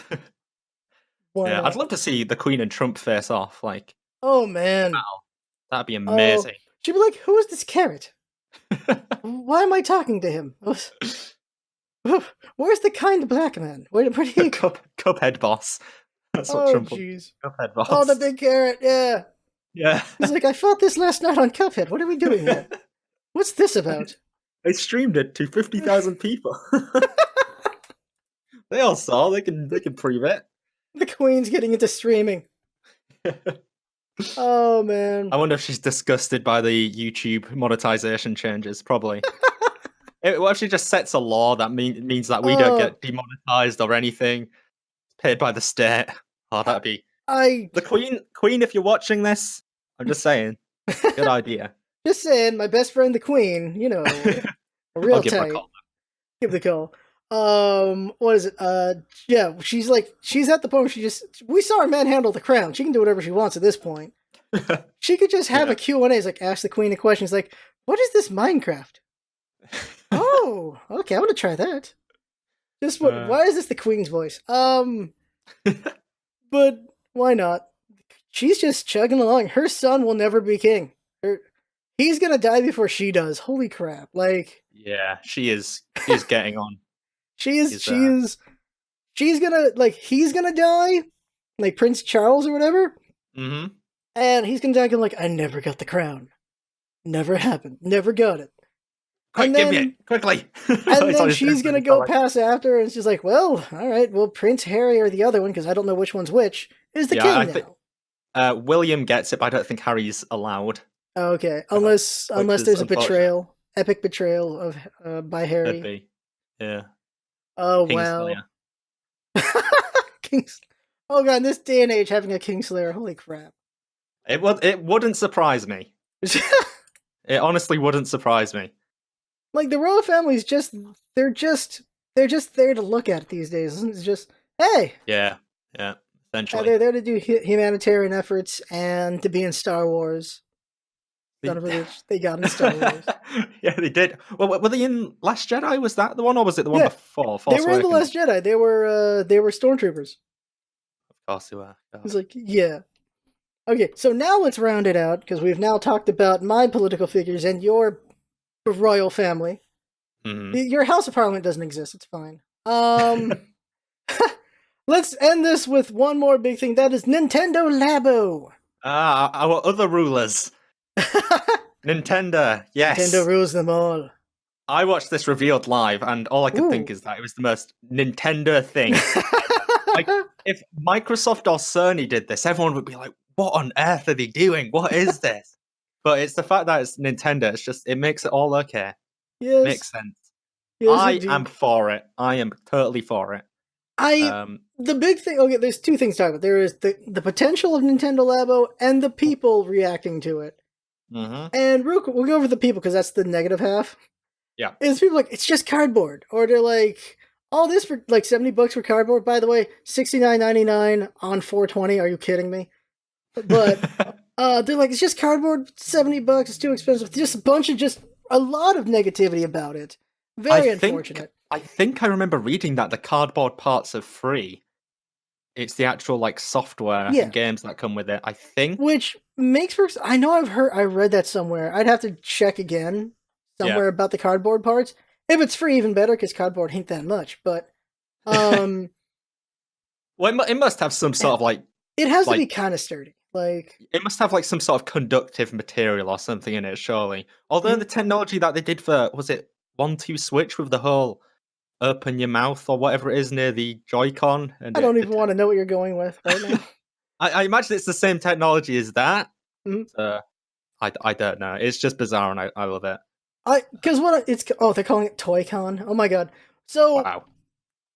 Why Yeah, I'd not? love to see the Queen and Trump face off. Like, Oh man. wow, that'd be Oh, amazing. she'd be like, "Who is this carrot? Why am I talking to him? Where's the kind black man? Where do you?" Cuphead boss. That's what Oh Trump will. jeez. Cuphead boss. Oh, the big carrot. Yeah. Yeah. He's like, I fought this last night on Cuphead. What are we doing here? What's this about? They streamed it to 50,000 people. They all saw. They can prove it. The Queen's getting into streaming. Oh man. I wonder if she's disgusted by the YouTube monetization changes. Probably. It actually just sets a law that means that we don't get demonetized or anything. Paid by the state. Oh, that'd be the Queen. If you're watching this, I'm just saying, good idea. Just saying, my best friend, the Queen. You know, real I'll give her a tight. call. Give the call. What is it? Yeah, she's at the point where we saw her manhandle the crown. She can do whatever she wants at this point. She could just have a Q&A, it's like, ask the Queen a question. It's like, what is this Minecraft? Oh, okay, I'm gonna try that. Why is this the Queen's voice? But why not? She's just chugging along. Her son will never be king. He's gonna die before she does. Holy crap! Like, yeah, she is. She's getting on. She's gonna he's gonna die, like Prince Charles or whatever. Mm-hmm. And he's gonna die going like, I never got the crown. Never happened. Never got it. Quick, give me it quickly. And then she's gonna go pass after, and she's like, well, all right, well, Prince Harry or the other one, because I don't know which one's which, is the king now. William gets it, but I don't think Harry's allowed. Okay, unless there's a betrayal, epic betrayal of by Harry. Could be. Yeah. Oh Kingslayer. wow. Oh god, in this day and age, having a Kingslayer, holy crap. It wouldn't surprise me. It honestly wouldn't surprise me. Like, the royal family's they're just there to look at these days. It's just, hey. Yeah, essentially. They're there to do humanitarian efforts and to be in Star Wars. Son of a bitch, they got in Star Wars. Yeah, they did. Well, were they in Last Jedi? Was that the one, or was it the one before? They were in the Last Jedi. They were stormtroopers. Of course they were. It's like, yeah. Okay, so now let's round it out, because we've now talked about my political figures and your royal family. Mm-hmm. Your House of Parliament doesn't exist. It's fine. Let's end this with one more big thing. That is Nintendo Labo. Our other rulers. Nintendo, yes. Nintendo rules them all. I watched this revealed live, and all I could think is that it was the most Nintendo thing. Like, if Microsoft or Sony did this, everyone would be like, what on earth are they doing? What is this? But it's the fact that it's Nintendo. It's just, it makes it all okay. Yes. It makes sense. Yes, I indeed. am for it. I am totally for it. The big thing, okay, there's two things to talk about. There is the potential of Nintendo Labo and the people reacting to it. Mm-hmm. And we'll go over the people, because that's the negative half. Yeah. Is people like, it's just cardboard. Or they're like, all this for like $70 for cardboard. By the way, $69.99 on 420. Are you kidding me? But they're like, it's just cardboard, $70. It's too expensive. Just a lot of negativity about it. Very unfortunate. I think I remember reading that the cardboard parts are free. It's the actual like software and games that come with it, I think. Which makes for, I know I read that somewhere. I'd have to check again somewhere about the cardboard parts. If it's free, even better, because cardboard ain't that much. But well, it must have some sort of like, it has to be kind of sturdy. Like, it must have like some sort of conductive material or something in it, surely. Although the technology that they did for, was it 1-2 Switch with the whole open your mouth or whatever it is near the Joy-Con? And I don't even want to know what you're going with right now. I imagine it's the same technology as that. Mm-hmm. I don't know. It's just bizarre, and I love it. Because they're calling it Toy-Con. Oh my god. So wow.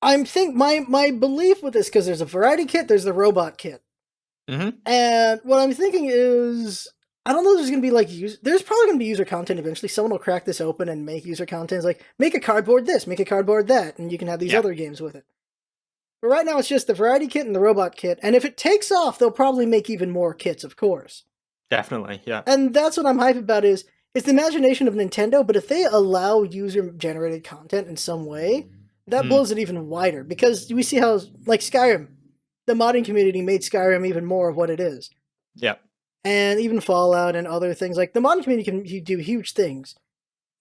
My belief with this, because there's a variety kit, there's the robot kit. Mm-hmm. And what I'm thinking is, I don't know if there's going to be like there's probably going to be user content eventually. Someone will crack this open and make user content. It's like, make a cardboard this, make a cardboard that, and you can have these Yeah, other games with it. But right now it's just the variety kit and the robot kit. And if it takes off, they'll probably make even more kits, of course. definitely. Yeah. And that's what I'm hyped about is it's the imagination of Nintendo, but if they allow user-generated content in some way, that blows it even wider. Because we see how, like Skyrim, the modding community made Skyrim even more of what it is. Yeah. And even Fallout and other things. Like, the modding community can do huge things.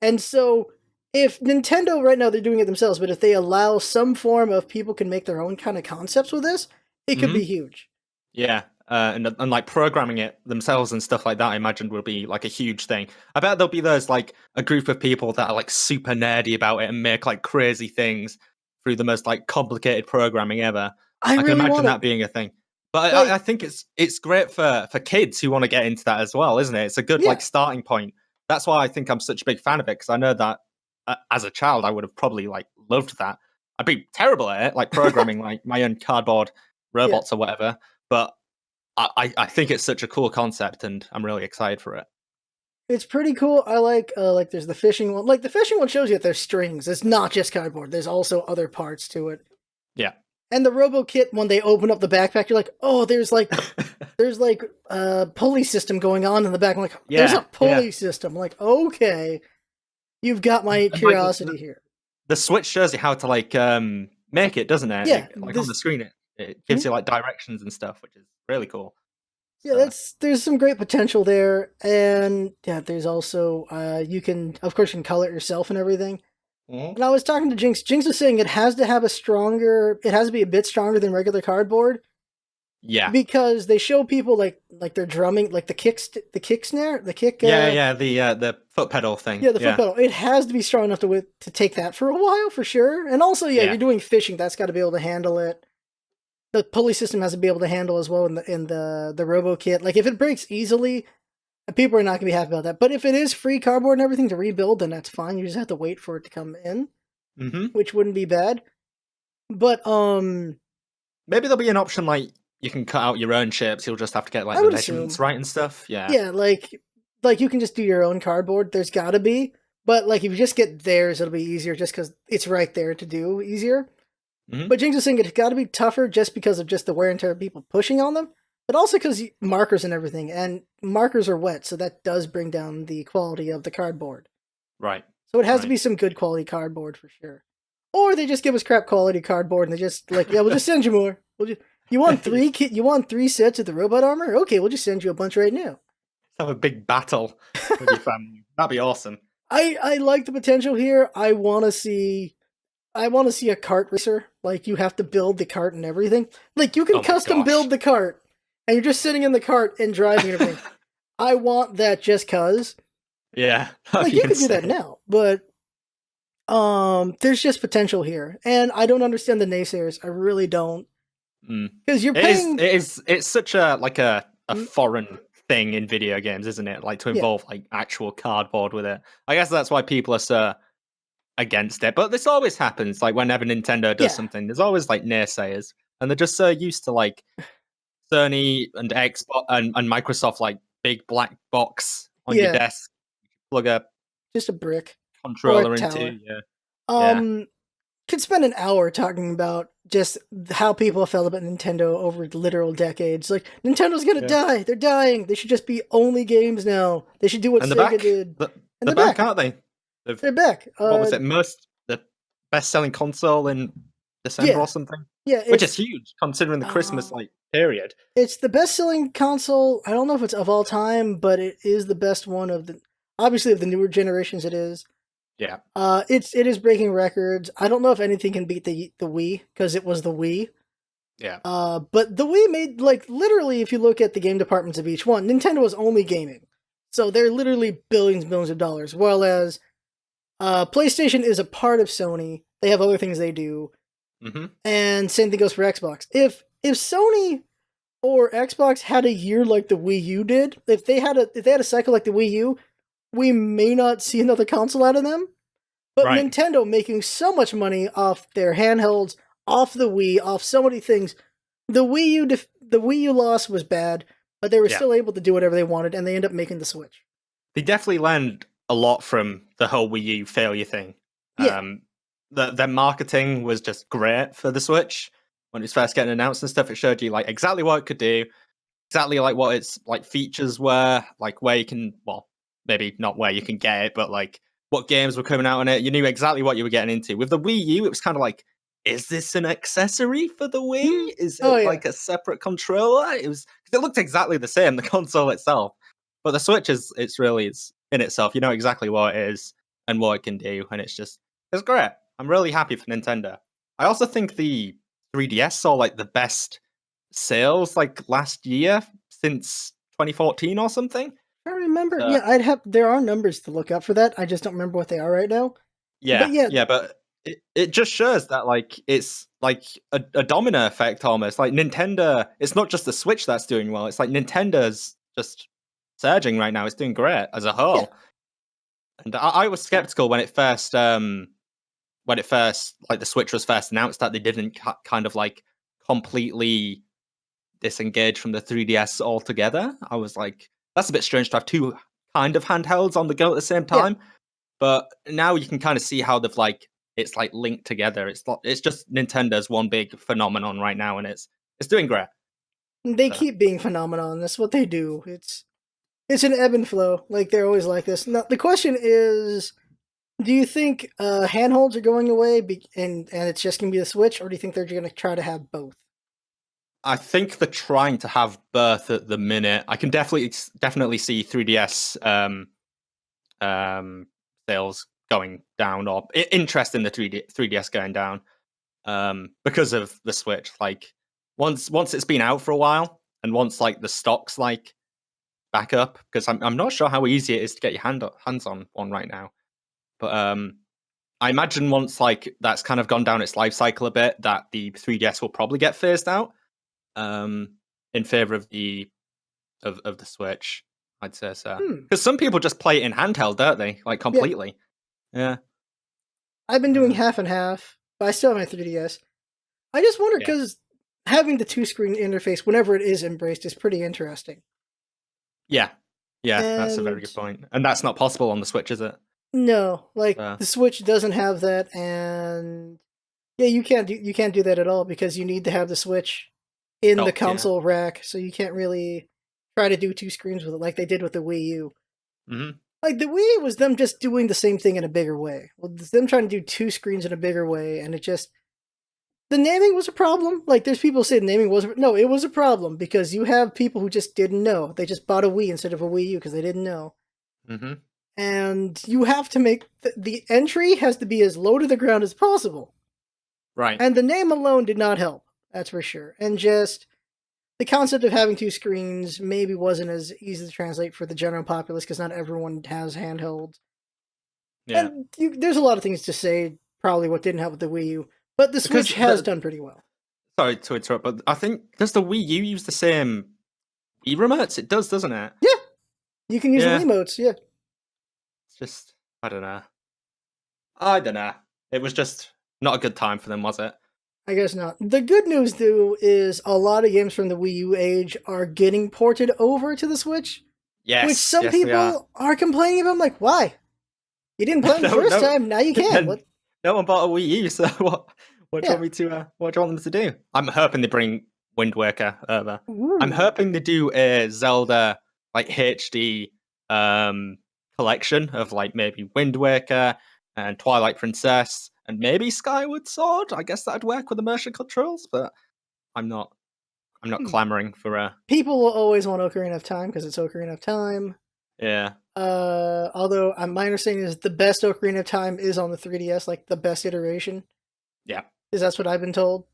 And so, if Nintendo, right now, they're doing it themselves, but if they allow some form of people can make their own kind of concepts with this, it could be huge. Yeah. And like programming it themselves and stuff like that, I imagine will be like a huge thing. I bet there'll be those like a group of people that are like super nerdy about it and make like crazy things through the most like complicated programming ever. I can really imagine want that to. being a thing. But Like, I think it's great for kids who want to get into that as well, isn't it? It's a good yeah. like starting point. That's why I think I'm such a big fan of it, because I know that as a child I would have probably like loved that. I'd be terrible at it, like programming like my own cardboard robots or whatever. But I think it's such a cool concept, and I'm really excited for it. It's pretty cool. I like there's the fishing one. Like, the fishing one shows you that there's strings. It's not just cardboard. There's also other parts to it. Yeah. And the Robo Kit, when they open up the backpack, you're like, oh, there's like a pulley system going on in the back. I'm like, there's a pulley system. I'm like, okay, you've got my curiosity here. The Switch shows you how to like make it, doesn't it? Yeah, like on the screen, it gives you like directions and stuff, which is really cool. Yeah, there's some great potential there, and yeah, there's also you can, of course, you can color it yourself and everything. And I was talking to Jinx. Jinx was saying it has to be a bit stronger than regular cardboard. Yeah, because they show people like they're drumming, like the kick. the foot pedal thing. Yeah, the foot pedal. It has to be strong enough to take that for a while for sure. And also, you're doing fishing. That's got to be able to handle it. The pulley system has to be able to handle as well in the Robo Kit. Like, if it breaks easily, people are not gonna be happy about that. But if it is free cardboard and everything to rebuild, then that's fine. You just have to wait for it to come in, which wouldn't be bad. But maybe there'll be an option like you can cut out your own shapes. You'll just have to get like the measurements right and stuff. Yeah, like you can just do your own cardboard. There's gotta be, but like if you just get theirs, it'll be easier just because it's right there to do easier. But Jinx was saying it's got to be tougher just because of just the wear and tear of people pushing on them, but also because markers and everything, and markers are wet, so that does bring down the quality of the cardboard. Right. So it has to be some good quality cardboard for sure. Or they just give us crap quality cardboard and they just like, yeah, we'll just send you more. You want three sets of the robot armor? Okay, we'll just send you a bunch right now. Have a big battle with your family. That'd be awesome. I like the potential here. I want to see a kart racer. Like, you have to build the cart and everything. Like, you can custom build the cart, and you're just sitting in the cart and driving everything. I want that just cause. Yeah. Like, you can do that now, but there's just potential here, and I don't understand the naysayers. I really don't. Because you're paying. It's such a foreign thing in video games, isn't it? Like, to involve like actual cardboard with it. I guess that's why people are so against it, but this always happens. Like, whenever Nintendo does something, there's always like naysayers, and they're just so used to like Sony and Xbox and Microsoft, like big black box on your desk, plug a just a brick controller into. Could spend an hour talking about just how people have felt about Nintendo over literal decades. Like, Nintendo's gonna die. They're dying. They should just be only games now. They should do what Sega did. They're back, aren't they? They're back. What was it? The best-selling console in December or something? Yeah, which is huge considering the Christmas like period. It's the best-selling console. I don't know if it's of all time, but it is the best one of the newer generations. It is. Yeah. It is breaking records. I don't know if anything can beat the Wii, because it was the Wii. Yeah. But the Wii made, like, literally, if you look at the game departments of each one, Nintendo was only gaming. So they're literally billions of dollars. Whereas PlayStation is a part of Sony. They have other things they do. And same thing goes for Xbox. If Sony or Xbox had a year like the Wii U did, if they had a cycle like the Wii U, we may not see another console out of them. But Nintendo making so much money off their handhelds, off the Wii, off so many things. The Wii U loss was bad, but they were Yeah. still able to do whatever they wanted, and they end up making the Switch. They definitely learned a lot from the whole Wii U failure thing. Yeah. Their marketing was just great for the Switch when it was first getting announced and stuff. It showed you like exactly what it could do, exactly like what its like features were, like where you can, well, maybe not where you can get it, but like what games were coming out on it. You knew exactly what you were getting into. With the Wii U, it was kind of like, is this an accessory for the Wii? Hmm. Is Oh it yeah. like a separate controller? It looked exactly the same, the console itself. But the Switch it's in itself. You know exactly what it is and what it can do, and it's great. I'm really happy for Nintendo. I also think the 3DS saw like the best sales like last year since 2014 or something. I remember. Uh, Yeah, there are numbers to look up for that. I just don't remember what they are right now. But yeah, yeah, yeah, but it just shows that like it's like a domino effect almost. Like Nintendo, it's not just the Switch that's doing well. It's like Nintendo's just surging right now. It's doing great as a yeah. whole. And I was skeptical when it first like the Switch was first announced that they didn't kind of like completely disengage from the 3DS altogether. I was like, that's a bit strange to have two kind of handhelds on the go at the same Yeah. time. But now you can kind of see how they've like it's like linked together. It's just Nintendo's one big phenomenon right now, and it's doing great. They keep being phenomenon. That's what they do. It's an ebb and flow. Like they're always like this. Now the question is, do you think handholds are going away, and it's just gonna be the Switch, or do you think they're gonna try to have both? I think they're trying to have both at the minute. I can definitely see 3DS sales going down or interest in the 3DS going down because of the Switch. Like once it's been out for a while, and once like the stocks like back up, because I'm not sure how easy it is to get your hands on one right now. But I imagine once like that's kind of gone down its life cycle a bit, that the 3DS will probably get phased out in favor of the Switch. I'd say so, because some people just play it in handheld, don't they? Like Yeah, completely. Yeah. I've been doing half and half, but I still have my 3DS. I just wonder Yeah. because having the two screen interface, whenever it is embraced, is pretty interesting. Yeah. Yeah. That's a very And good point, and that's not possible on the Switch, is it? no, like the Switch doesn't have that, and yeah, you can't do that at all because you need to have the Switch in the console rack, so you can't really try to do two screens with it like they did with the Wii U. Mm-hmm. Like the Wii was them just doing the same thing in a bigger way. Well, it's them trying to do two screens in a bigger way, and it just the naming was a problem. Like there's people say the naming wasn't. No, it was a problem because you have people who just didn't know. They just bought a Wii instead of a Wii U because they didn't know. Mm-hmm. And you have to make the entry has to be as low to the ground as possible. Right. And the name alone did not help. That's for sure. And just the concept of having two screens maybe wasn't as easy to translate for the general populace because not everyone has handhelds. Yeah. And there's a lot of things to say. Probably what didn't help with the Wii U, but the Switch has done pretty well. Sorry to interrupt, but I think does the Wii U use the same Wii remotes? It does, doesn't it? Yeah, you can use the Wiimotes. Yeah, it's just I don't know. It was just not a good time for them, was it? I guess not. The good news, though, is a lot of games from the Wii U age are getting ported over to the Switch. Yes, which some yes, people are complaining about. I'm like, why? You didn't play them the first time. Now you can. What? No one bought a Wii U, so what? What do you want me to? What do you want them to do? I'm hoping they bring Wind Waker over. Ooh. I'm hoping they do a Zelda like HD collection of like maybe Wind Waker and Twilight Princess and maybe Skyward Sword. I guess that'd work with the motion controls, but I'm not clamoring for a. People will always want Ocarina of Time because it's Ocarina of Time. Yeah. Although my understanding is the best Ocarina of Time is on the 3DS, like the best iteration. Yeah. Because that's what I've been told.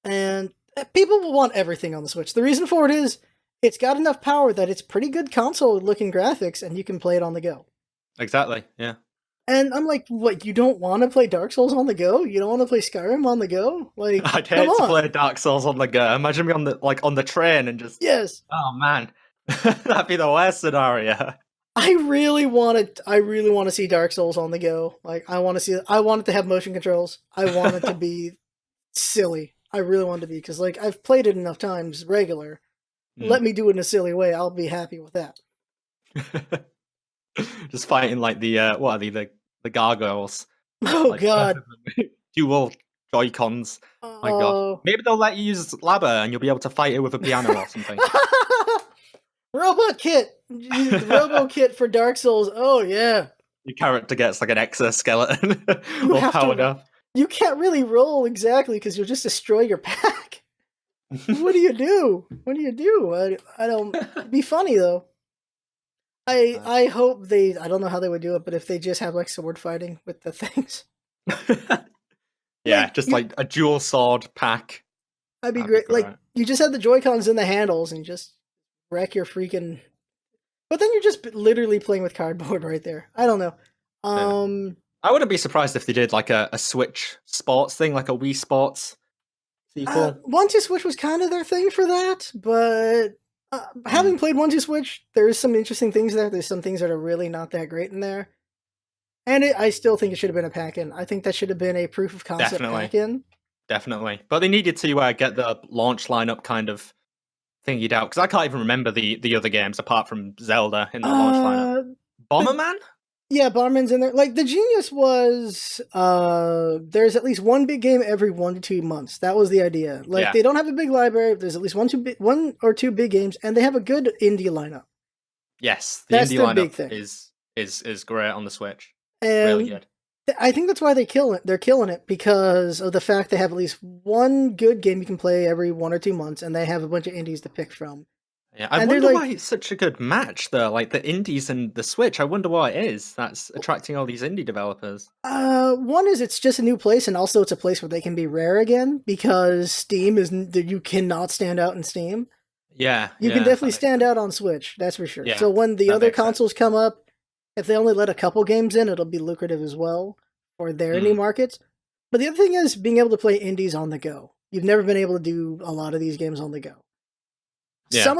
And people will want everything on the Switch. The reason for it is it's got enough power that it's pretty good console-looking graphics, and you can play it on the go. Exactly. Yeah. And I'm like, what? You don't want to play Dark Souls on the go? You don't want to play Skyrim on the go? Like, I'd hate to play Dark Souls on the go. Imagine me on the train and just. Yes. Oh man, that'd be the worst scenario. I really want to see Dark Souls on the go. Like, I want it to have motion controls. I want it to be silly. I really want it to be because like I've played it enough times regular. Mm. Let me do it in a silly way. I'll be happy with that. Just fighting like the what are they, the gargoyles, Oh like both God. of them dual Joy Cons. My God, Oh. maybe they'll let you use Labo and you'll be able to fight it with a piano or something. Robot kit. The Robo kit for Dark Souls. Oh yeah. Your character gets like an exoskeleton You all have powered to. up. You can't really roll exactly because you'll just destroy your pack. What do you do? What do you do? I don't. It'd be funny though. I hope they. I don't know how they would do it, but if they just have like sword fighting with the things, Yeah, like just you, like a dual sword pack. that'd be That'd be great. Like great. you just have the Joy Cons in the handles and just wreck your freaking. But then you're just literally playing with cardboard right there. I don't know. Yeah. I wouldn't be surprised if they did like a Switch sports thing, like a Wii Sports sequel. One Two Switch was kind of their thing for that, but having played One Two Switch, there's some interesting things there. There's some things that are really not that great in there, and I still think it should have been a pack-in. I think that should have been a proof of concept Definitely, pack-in. definitely. But they needed to get the launch lineup kind of thingied out because I can't even remember the other games apart from Zelda in that launch lineup. Bomberman? Yeah, Barman's in there. Like the genius was there's at least one big game every 1 to 2 months. That was the idea. Like Yeah. they don't have a big library, there's at least one or two big games, and they have a good indie lineup. Yes, the That's indie their big lineup thing. is great on the Switch. And Really good. I think that's why they kill it. They're killing it because of the fact they have at least one good game you can play every 1 or 2 months, and they have a bunch of indies to pick from. Yeah, I And they're wonder like, why it's such a good match though. Like the indies and the Switch. I wonder what it is that's attracting all these indie developers. one is it's just a new place, and also it's a place where they can be rare again because Steam is you cannot stand out in Steam. Yeah, You can yeah, definitely that makes stand sense. out on Switch, that's for sure. Yeah, So when the that other makes sense. consoles come up, if they only let a couple games in, it'll be lucrative as well for their new markets. But the other thing is being able to play indies on the go. You've never been able to do a lot of these games on the go. Yeah. Some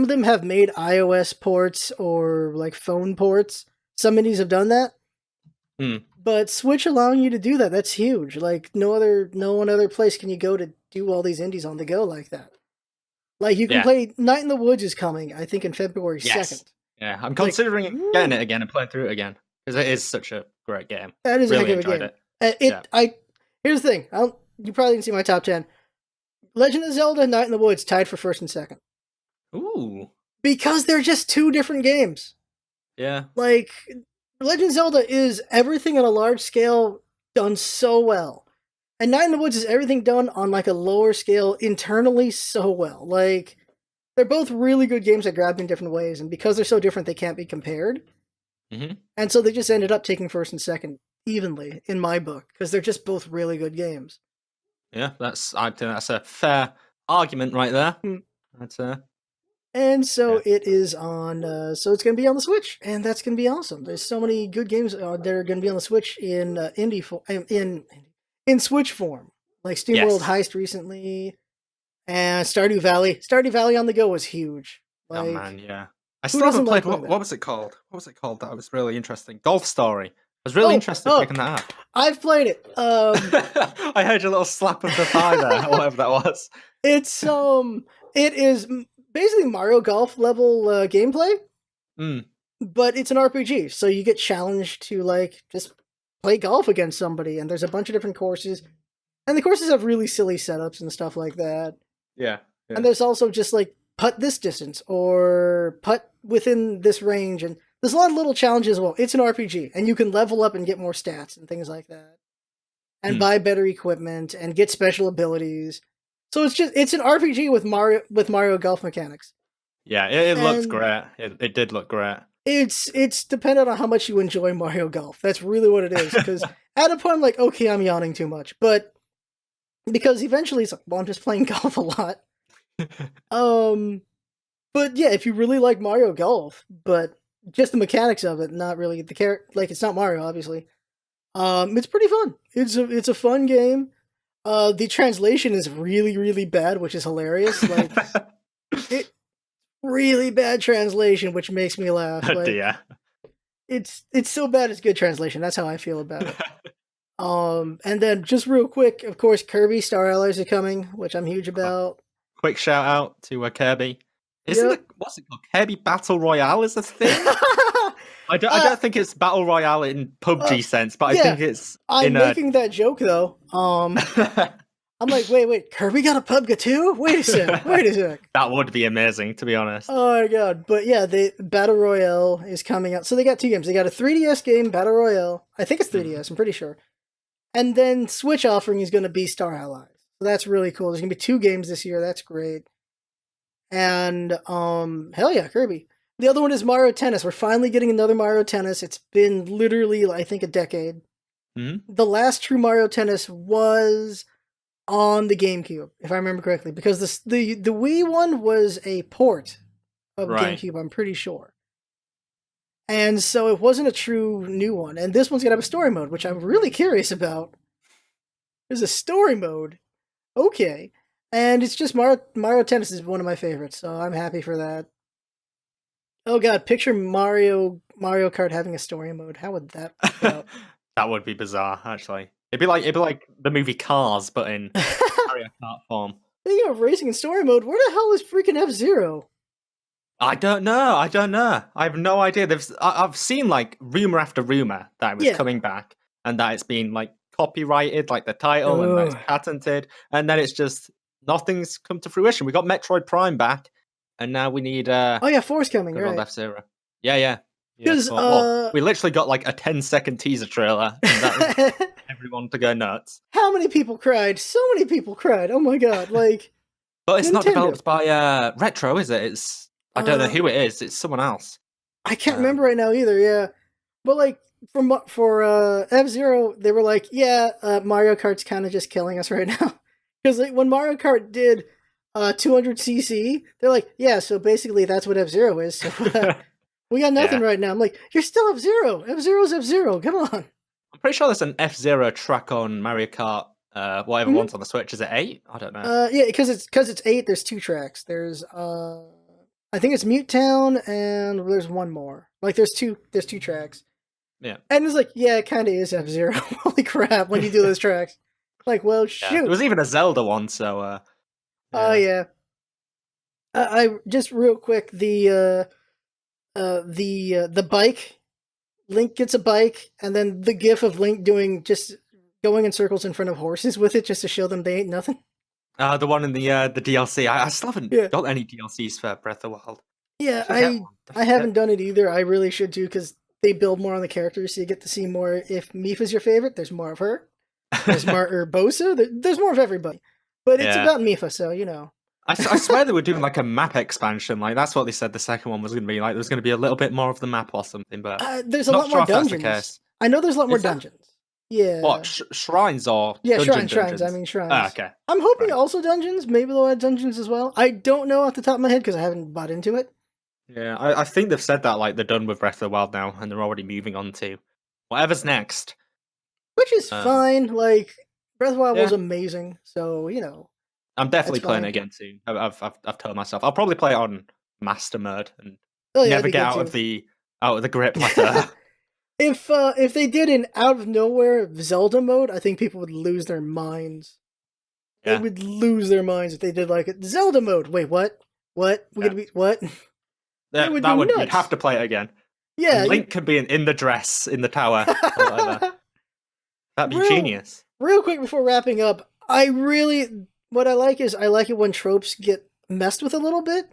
of them have made iOS ports or like phone ports. Some indies have done that. But Switch allowing you to do that, that's huge. Like no one other place can you go to do all these indies on the go like that. Like you can play Night in the Woods is coming, I think in February 2nd. Yeah, I'm considering getting it again and playing through it again because it is such a great game. That is really a heck of a game. it. Here's the thing. You probably didn't see my top 10. Legend of Zelda Night in the Woods tied for first and second. Ooh. Because they're just two different games. Yeah. Like Legend of Zelda is everything on a large scale done so well. And Night in the Woods is everything done on like a lower scale internally so well. Like they're both really good games that grab in different ways, and because they're so different, they can't be compared. And so they just ended up taking first and second evenly in my book because they're just both really good games. Yeah, I think that's a fair argument right there. That's And so it is on. So it's going to be on the Switch, and that's going to be awesome. There's so many good games that are going to be on the Switch in in Switch form, like SteamWorld Heist recently, and Stardew Valley. Stardew Valley on the go was huge. Like, oh man, yeah. I still haven't played. What was it called? What was it called? That was really interesting. Golf Story. I was really interested in picking that up. I've played it. I heard your little slap of the thigh there, or whatever that was. It is basically Mario Golf level gameplay, but it's an RPG. So you get challenged to like just play golf against somebody, and there's a bunch of different courses, and the courses have really silly setups and stuff like that. Yeah. And there's also just like putt this distance or putt within this range, and there's a lot of little challenges as well. It's an RPG, and you can level up and get more stats and things like that, and buy better equipment and get special abilities. So it's an RPG with Mario Golf mechanics. Yeah, it looked great. It did look great. It's dependent on how much you enjoy Mario Golf. That's really what it is. Because at a point, I'm like, okay, I'm yawning too much, but because eventually it's like, well, I'm just playing golf a lot. But yeah, if you really like Mario Golf, but just the mechanics of it, not really the character, like it's not Mario, obviously. It's pretty fun. It's a fun game. The translation is really, really bad, which is hilarious. Like, it really bad translation, which makes me laugh. Like, dear. It's so bad it's good translation. That's how I feel about it. And then just real quick, of course, Kirby Star Allies are coming, which I'm huge about. Quick shout out to Kirby. Isn't Yep. it, what's it called? Kirby Battle Royale is a thing? I uh, don't think it's Battle Royale in PUBG sense, but I yeah, think it's I'm in a. making that joke though. I'm like, wait, Kirby got a PUBG too? Wait a sec. That would be amazing, to be honest. Oh my god. But yeah, the Battle Royale is coming out. So they got two games. They got a 3DS game, Battle Royale. I think it's 3DS, I'm pretty sure. And then Switch offering is going to be Star Allies. So that's really cool. There's going to be two games this year. That's great. And hell yeah, Kirby. The other one is Mario Tennis. We're finally getting another Mario Tennis. It's been literally, I think, a decade. Mm-hmm. The last true Mario Tennis was on the GameCube, if I remember correctly, because the Wii one was a port of GameCube, I'm pretty sure. And so it wasn't a true new one. And this one's gonna have a story mode, which I'm really curious about. There's a story mode. Okay. And it's just Mario Tennis is one of my favorites, so I'm happy for that. Oh god, picture Mario Kart having a story mode. How would that work out? That would be bizarre, actually. It'd be like the movie Cars, but in Mario Kart form. Speaking of racing in story mode, where the hell is freaking F-Zero? I don't know. I have no idea. I've seen like rumor after rumor that it was coming back, and that it's been like copyrighted, like the title, and that it's patented, and then it's just nothing's come to fruition. We got Metroid Prime back, and now we need oh yeah, 4's coming, right? F-Zero. Yeah. Because we literally got like a 10-second teaser trailer, and that was everyone to go nuts. How many people cried? So many people cried. Oh my god, like. But it's not developed by Retro, is it? It's I don't know who it is. It's someone else. I can't remember right now either. Yeah, but like for F-Zero, they were like, yeah, Mario Kart's kind of just killing us right now, because like, when Mario Kart did 200cc, they're like, yeah, so basically that's what F-Zero is. So we got nothing right now. I'm like, you're still F-Zero. F-Zero's F-Zero. Come on. I'm pretty sure there's an F-Zero track on Mario Kart. Whatever one's on the Switch. Is it 8? I don't know. Yeah, because it's 8. There's 2 tracks. There's I think it's Mute Town, and there's one more. Like there's two tracks. Yeah. And it's like, yeah, it kind of is F-Zero. Holy crap! When you do those tracks, like, well, shoot. There was even a Zelda one. So. Oh yeah. I just real quick the bike. Link gets a bike, and then the GIF of Link just going in circles in front of horses with it, just to show them they ain't nothing. The one in the DLC. I still haven't got any DLCs for Breath of the Wild. Yeah, I haven't done it either. I really should do, because they build more on the characters, so you get to see more. If Mifa's your favorite, there's more of her. There's more Urbosa. There's more of everybody. But it's about Mifa, so you know. I swear they were doing like a map expansion. Like that's what they said the second one was going to be. Like there's going to be a little bit more of the map or something. But there's a lot more dungeons. I know there's a lot more dungeons. Yeah. What, shrines or shrines. I mean shrines. Oh, okay. I'm hoping also dungeons. Maybe they'll add dungeons as well. I don't know off the top of my head because I haven't bought into it. Yeah, I think they've said that like they're done with Breath of the Wild now, and they're already moving on to whatever's next. Which is fine. Like Breath of the Wild was amazing, so you know. I'm definitely playing it again soon. I've told myself I'll probably play it on Master Mode and never get out of the grip like that. If they did an out of nowhere Zelda mode, I think people would lose their minds. They would lose their minds if they did like a Zelda mode. Wait, what? What? We're gonna be what? That would you'd have to play it again. Yeah, and Link could be in the dress in the tower. That'd be genius. Real quick before wrapping up, what I like it when tropes get messed with a little bit.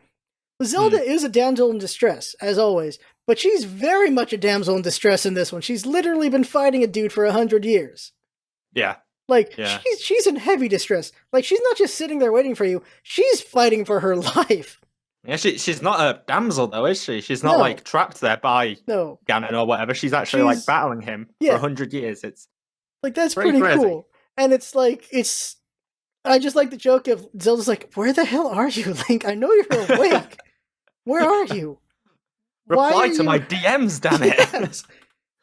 Zelda is a damsel in distress, as always, but she's very much a damsel in distress in this one. She's literally been fighting a dude for 100 years. Yeah. Like, she's in heavy distress. Like, she's not just sitting there waiting for you. She's fighting for her life. Yeah, she's not a damsel, though, is she? She's not, like, trapped there by Ganon or whatever. She's actually, like, battling him for 100 years. It's like, that's pretty cool. And it's like, I just like the joke of Zelda's like, where the hell are you, Link? I know you're awake. Where are you? Reply to my DMs, damn it. Yes.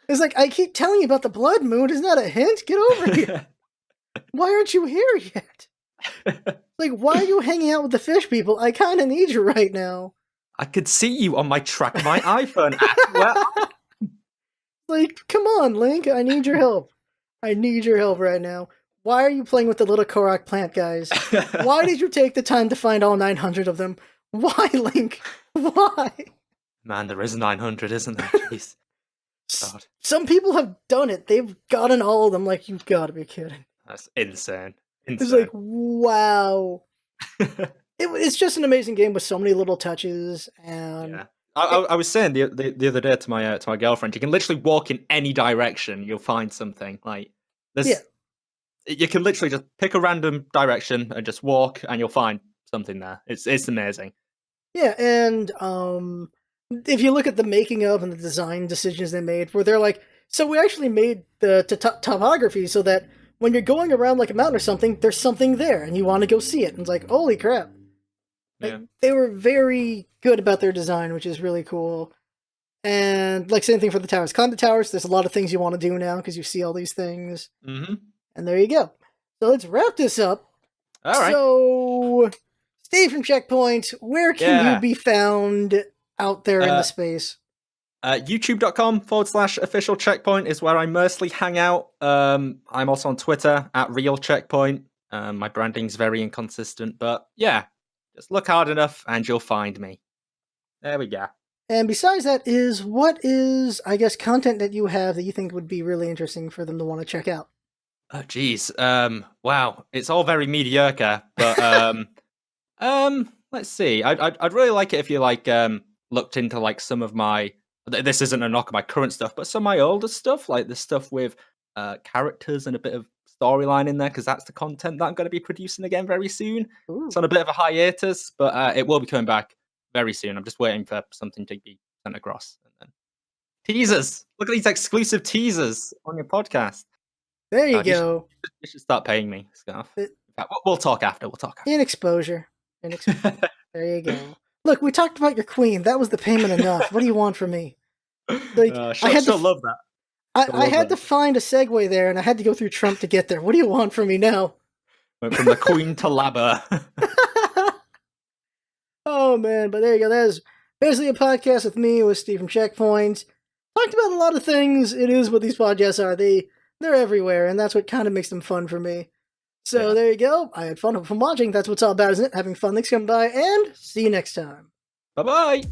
It's like, I keep telling you about the blood moon. Isn't that a hint? Get over here. Why aren't you here yet? Like, why are you hanging out with the fish people? I kind of need you right now. I could see you on my Track My iPhone app. Well, like, come on, Link. I need your help. I need your help right now. Why are you playing with the little Korok plant guys? Why did you take the time to find all 900 of them? Why, Link? Why? Man, there is 900, isn't there? Jeez. God. Some people have done it. They've gotten all of them. Like, you've got to be kidding. That's insane. It's like, wow. It's just an amazing game with so many little touches. And yeah. I was saying the other day to my girlfriend, you can literally walk in any direction, you'll find something. Like, you can literally just pick a random direction and just walk, and you'll find something there. It's amazing. Yeah, and if you look at the making of and the design decisions they made, where they're like, so we actually made the topography so that when you're going around like a mountain or something, there's something there, and you want to go see it. And it's like, holy crap. Yeah. Like, they were very good about their design, which is really cool. And like same thing for the towers. Climb the towers, there's a lot of things you want to do now because you see all these things. Mm-hmm. And there you go. So let's wrap this up. All right. So, Steve from Checkpoint, where can you be found out there in the space? YouTube.com/official checkpoint is where I mostly hang out. I'm also on Twitter @realcheckpoint. My branding's very inconsistent, but yeah, just look hard enough and you'll find me. There we go. And besides that, what is, I guess, content that you have that you think would be really interesting for them to want to check out? Oh, geez. Wow. It's all very mediocre, but let's see. I'd really like it if you looked into like some of my. This isn't a knock on my current stuff, but some of my older stuff, like the stuff with characters and a bit of storyline in there, because that's the content that I'm going to be producing again very soon. Ooh. It's on a bit of a hiatus, but it will be coming back very soon. I'm just waiting for something to be sent across. And then teasers. Look at these exclusive teasers on your podcast. There you go. You should start paying me, Scarf. We'll talk after. In exposure. There you go. Look, we talked about your queen. That was the payment enough. What do you want from me? Like, I had to love that. I had to find a segue there, and I had to go through Trump to get there. What do you want from me now? Went from the queen to Labo. Oh man, but there you go. That is basically a podcast with me, with Steve from Checkpoint. Talked about a lot of things. It is what these podcasts are. They're everywhere, and that's what kind of makes them fun for me. So there you go. I had fun from watching. That's what it's all about, isn't it? Having fun. Thanks for coming by, and see you next time. Bye-bye.